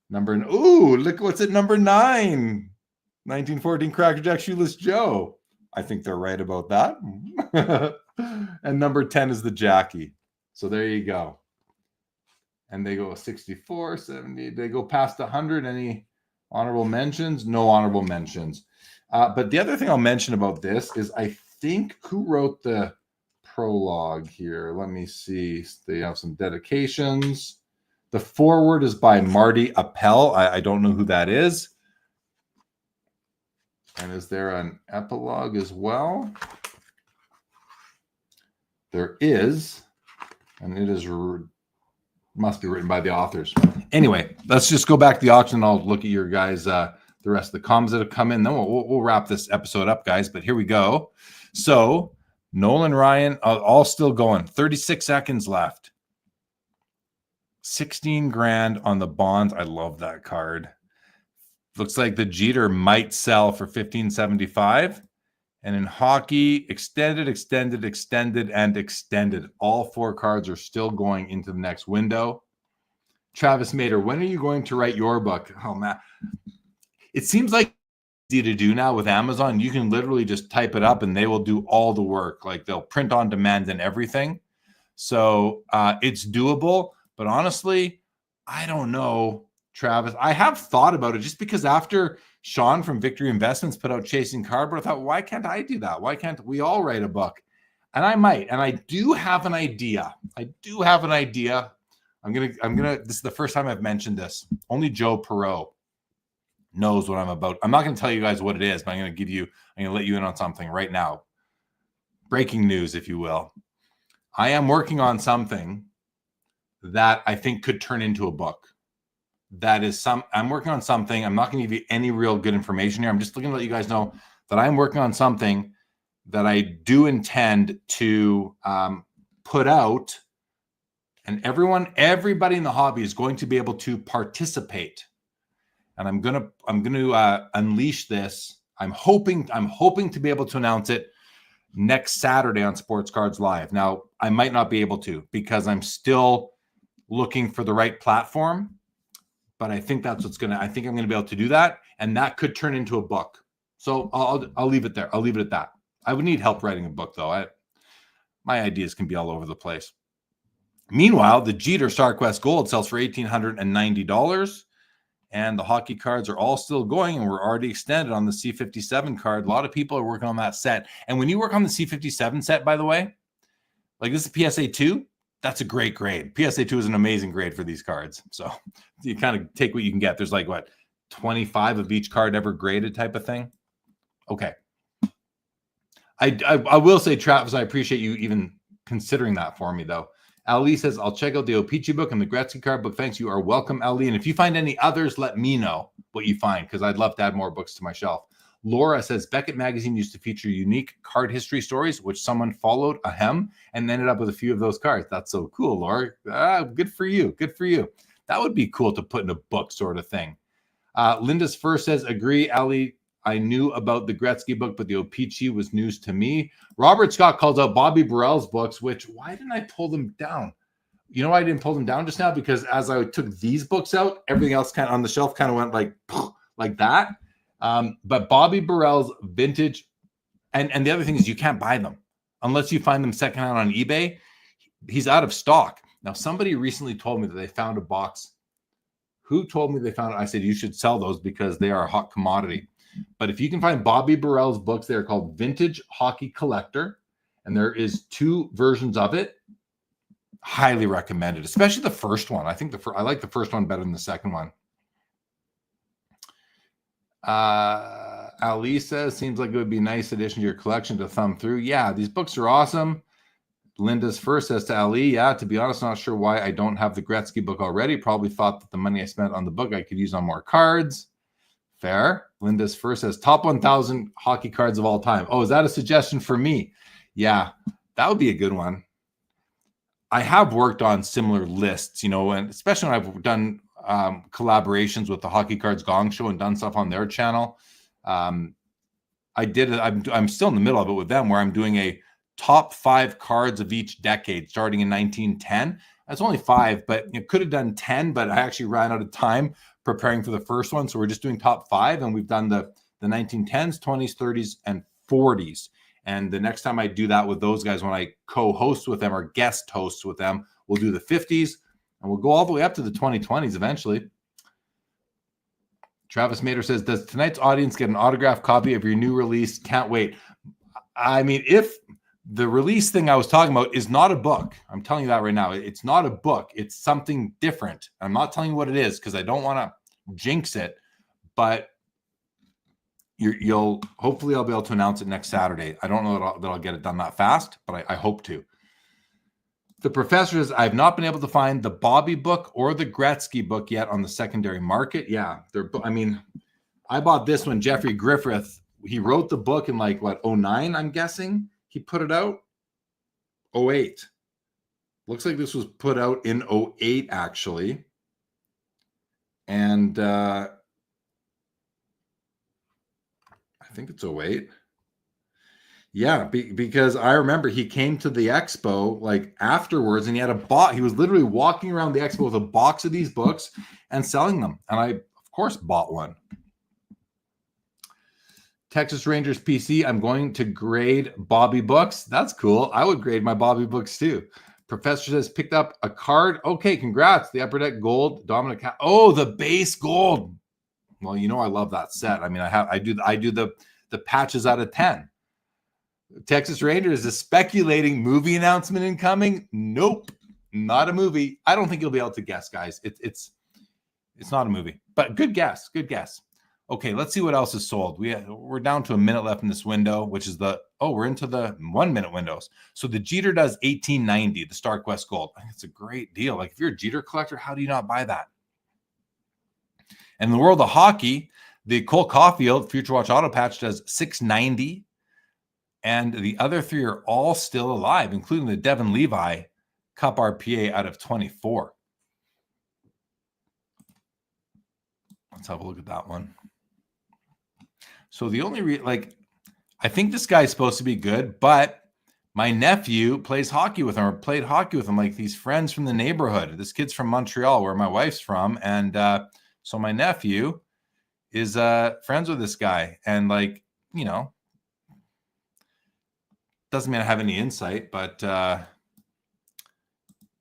Look what's at number 9. 1914 Cracker Jack Shoeless Joe. I think they're right about that. And number 10 is the Jackie. So there you go. And they go 64, 70. They go past 100. Any honorable mentions? No honorable mentions. But the other thing I'll mention about this is I think who wrote the prologue here? Let me see. They have some dedications. The foreword is by Marty Appel. I don't know who that is. And is there an epilogue as well? There is. And it is must be written by the authors. Anyway, let's just go back to the auction. I'll look at your guys, the rest of the comments that have come in. Then we'll wrap this episode up, guys. But here we go. So Nolan Ryan, all still going. 36 seconds left. 16 grand on the bonds. I love that card. Looks like the Jeter might sell for $15.75. And in hockey, extended, and extended. All 4 cards are still going into the next window. Travis Mater, when are you going to write your book? Oh, man. It seems like it's easy to do now with Amazon. You can literally just type it up and they will do all the work. Like they'll print on demand and everything. So it's doable. But honestly, I don't know, Travis. I have thought about it just because after Sean from Victory Investments put out Chasing Cardboard, I thought, why can't I do that? Why can't we all write a book? And I might. And I do have an idea. I'm gonna. This is the first time I've mentioned this. Only Joe Perot knows what I'm about. I'm not going to tell you guys what it is, but I'm going to let you in on something right now. Breaking news, if you will. I am working on something that I think could turn into a book. I'm working on something. I'm not going to give you any real good information here. I'm just looking to let you guys know that I'm working on something that I do intend to put out, and everybody in the hobby is going to be able to participate. And I'm gonna unleash this. I'm hoping to be able to announce it next Saturday on Sports Cards Live. Now, I might not be able to because I'm still looking for the right platform, but I think that's I think I'm going to be able to do that, and that could turn into a book. So I'll leave it there. I'll leave it at that. I would need help writing a book, though. My ideas can be all over the place. Meanwhile, the Jeter StarQuest Gold sells for $1,890, and the hockey cards are all still going, and we're already extended on the C57 card. A lot of people are working on that set. And when you work on the C57 set, by the way, like this is PSA 2, that's a great grade. PSA 2 is an amazing grade for these cards. So you kind of take what you can get. There's like, 25 of each card ever graded type of thing? Okay. I will say, Travis, I appreciate you even considering that for me, though. Ali says, I'll check out the O-Pee-Chee book and the Gretzky card book. Thanks. You are welcome, Ali. And if you find any others, let me know what you find, because I'd love to add more books to my shelf. Laura says, Beckett Magazine used to feature unique card history stories, which someone followed and ended up with a few of those cards. That's so cool, Laura. Good for you. Good for you. That would be cool to put in a book sort of thing. Linda's First says, agree, Ali. I knew about the Gretzky book, but the O-Pee-Chee was news to me. Robert Scott calls out Bobby Burrell's books, why didn't I pull them down? You know why I didn't pull them down just now? Because as I took these books out, everything else kind of on the shelf kind of went like that. But Bobby Burrell's vintage, and the other thing is you can't buy them unless you find them secondhand on eBay. He's out of stock. Now, somebody recently told me that they found a box. Who told me they found it? I said, you should sell those because they are a hot commodity. But if you can find Bobby Burrell's books, they're called Vintage Hockey Collector, and there is 2 versions of it. Highly recommended, especially the first one. I think I like the first one better than the second one. Ali says, seems like it would be a nice addition to your collection to thumb through. Yeah, these books are awesome. Linda's First says to Ali, yeah, to be honest, not sure why I don't have the Gretzky book already. Probably thought that the money I spent on the book I could use on more cards. Fair. Linda's First says, top 1,000 hockey cards of all time. Oh, is that a suggestion for me? Yeah, that would be a good one. I have worked on similar lists, and especially when I've done collaborations with the Hockey Cards Gong Show and done stuff on their channel. I'm still in the middle of it with them, where I'm doing a top 5 cards of each decade starting in 1910. That's only 5, but it could have done 10, but I actually ran out of time preparing for the first one. So we're just doing top 5, and we've done the 1910s, 20s, 30s, and 40s. And the next time I do that with those guys, when I co-host with them or guest host with them, we'll do the 50s, and we'll go all the way up to the 2020s eventually. Travis Mader says, does tonight's audience get an autographed copy of your new release? Can't wait. I mean, if the release thing I was talking about is not a book, I'm telling you that right now. It's not a book. It's something different. I'm not telling you what it is because I don't want to jinx it, but you'll hopefully I'll be able to announce it next Saturday. I don't know that I'll get it done that fast, but I hope to. The professor says, I've not been able to find the Bobby book or the Gretzky book yet on the secondary market. Yeah, I bought this one. Jeffrey Griffith, he wrote the book in 09, I'm guessing. He put it out 08. Looks like this was put out in 08, actually. And I think it's 08. Yeah, because I remember he came to the expo afterwards, and he had a box. He was literally walking around the expo with a box of these books and selling them. And I, of course, bought one. Texas Rangers PC, I'm going to grade Bobby books. That's cool. I would grade my Bobby books too. Professor says, picked up a card. Okay, congrats. The Upper Deck Gold, Dominic. Oh, the base gold. Well, I love that set. I mean, I do the patches out of 10. Texas Rangers is speculating movie announcement incoming. Nope, not a movie. I don't think you'll be able to guess, guys. It's not a movie, but good guess. Good guess. Okay, let's see what else is sold. We're down to a minute left in this window, which is we're into the 1 minute windows. So the Jeter does $18.90, the Stark West Gold. I think it's a great deal. Like if you're a Jeter collector, how do you not buy that? And in the world of hockey, the Cole Caulfield Future Watch Auto Patch does $6.90. And the other three are all still alive, including the Devin Levi Cup RPA out of 24. Let's have a look at that one. So the only I think this guy's supposed to be good, but my nephew plays hockey with him, or played hockey with him, like these friends from the neighborhood. This kid's from Montreal, where my wife's from, and so my nephew is friends with this guy, and doesn't mean I have any insight, but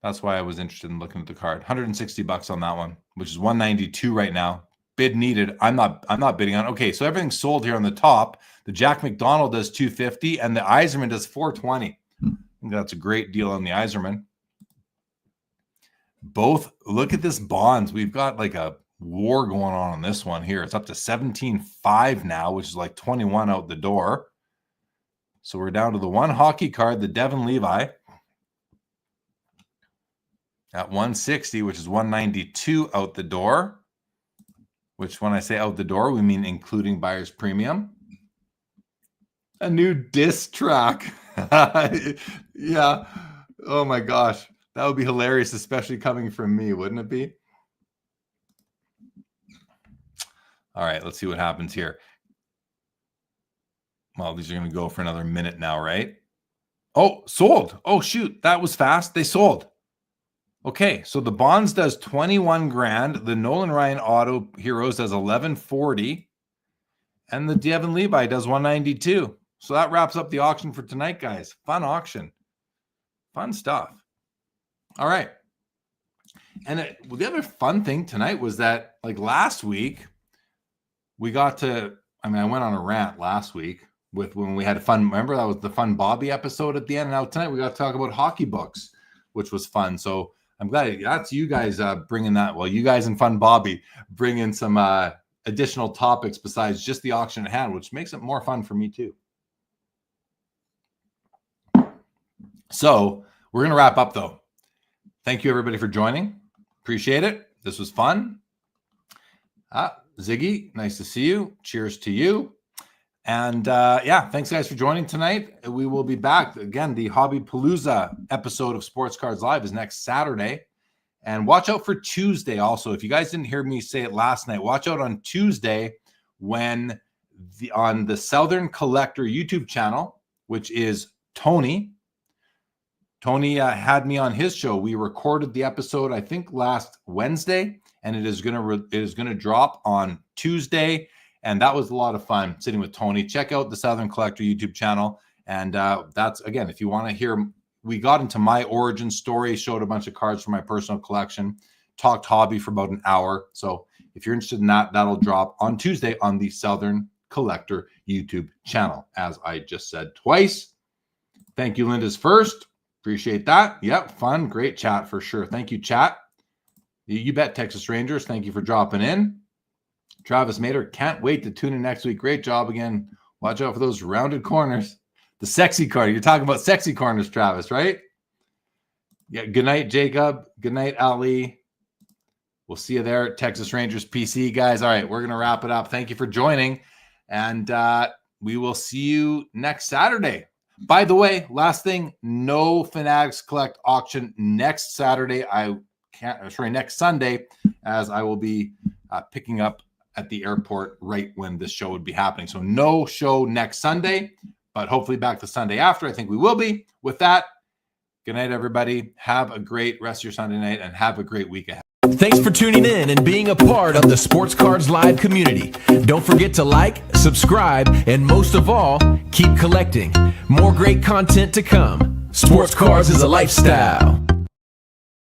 that's why I was interested in looking at the card. $160 on that one, which is $192 right now. Bid needed. I'm not bidding on. Okay, so everything's sold here on the top. The Jack McDonald does $250, and the Yzerman does $420. I think that's a great deal on the Yzerman. Both, look at this bonds. We've got like a war going on this one here. It's up to 17.5 now, which is like 21 out the door. So we're down to the one hockey card, the Devin Levi, at 160, which is 192 out the door. Which, when I say out the door, we mean including buyer's premium. A new diss track. Yeah. Oh my gosh. That would be hilarious, especially coming from me, wouldn't it be? All right, let's see what happens here. Well, these are going to go for another minute now, right? Oh, sold. Oh, shoot. That was fast. They sold. Okay, so the bonds does 21 grand. The Nolan Ryan Auto Heroes does 1140. And the Devin Levi does 192. So that wraps up the auction for tonight, guys. Fun auction. Fun stuff. All right. And the other fun thing tonight was that, like last week, we got to, I went on a rant last week when we had fun. Remember, that was the Fun Bobby episode at the end. And now tonight we got to talk about hockey books, which was fun. So I'm glad that's you guys bringing that. Well, you guys and Fun Bobby bring in some additional topics besides just the auction at hand, which makes it more fun for me too. So we're going to wrap up though. Thank you everybody for joining. Appreciate it. This was fun. Ziggy, nice to see you. Cheers to you. And yeah, thanks guys for joining tonight. We will be back again. The Hobby Palooza episode of Sports Cards Live is next Saturday, and watch out for Tuesday. Also, if you guys didn't hear me say it last night, watch out on Tuesday when on the Southern Collector YouTube channel, which is Tony. Tony had me on his show. We recorded the episode, I think, last Wednesday, and it is gonna drop on Tuesday. And that was a lot of fun sitting with Tony. Check out the Southern Collector YouTube channel. And that's, again, if you want to hear, we got into my origin story, showed a bunch of cards from my personal collection, talked hobby for about an hour. So if you're interested in that, that'll drop on Tuesday on the Southern Collector YouTube channel, as I just said twice. Thank you, Linda's First. Appreciate that. Yep, fun, great chat for sure. Thank you, chat. You bet, Texas Rangers. Thank you for dropping in. Travis Mater, can't wait to tune in next week. Great job again. Watch out for those rounded corners. The sexy corner. You're talking about sexy corners, Travis, right? Yeah. Good night, Jacob. Good night, Ali. We'll see you there at Texas Rangers PC, guys. All right, we're going to wrap it up. Thank you for joining. And we will see you next Saturday. By the way, last thing, no Fanatics Collect auction next Saturday. Next Sunday, as I will be picking up at the airport right when this show would be happening. So no show next Sunday, but hopefully back the Sunday after. I think we will be. With that, good night, everybody. Have a great rest of your Sunday night and have a great week ahead. Thanks for tuning in and being a part of the Sports Cards Live community. Don't forget to like, subscribe, and most of all, keep collecting. More great content to come. Sports Cards is a lifestyle.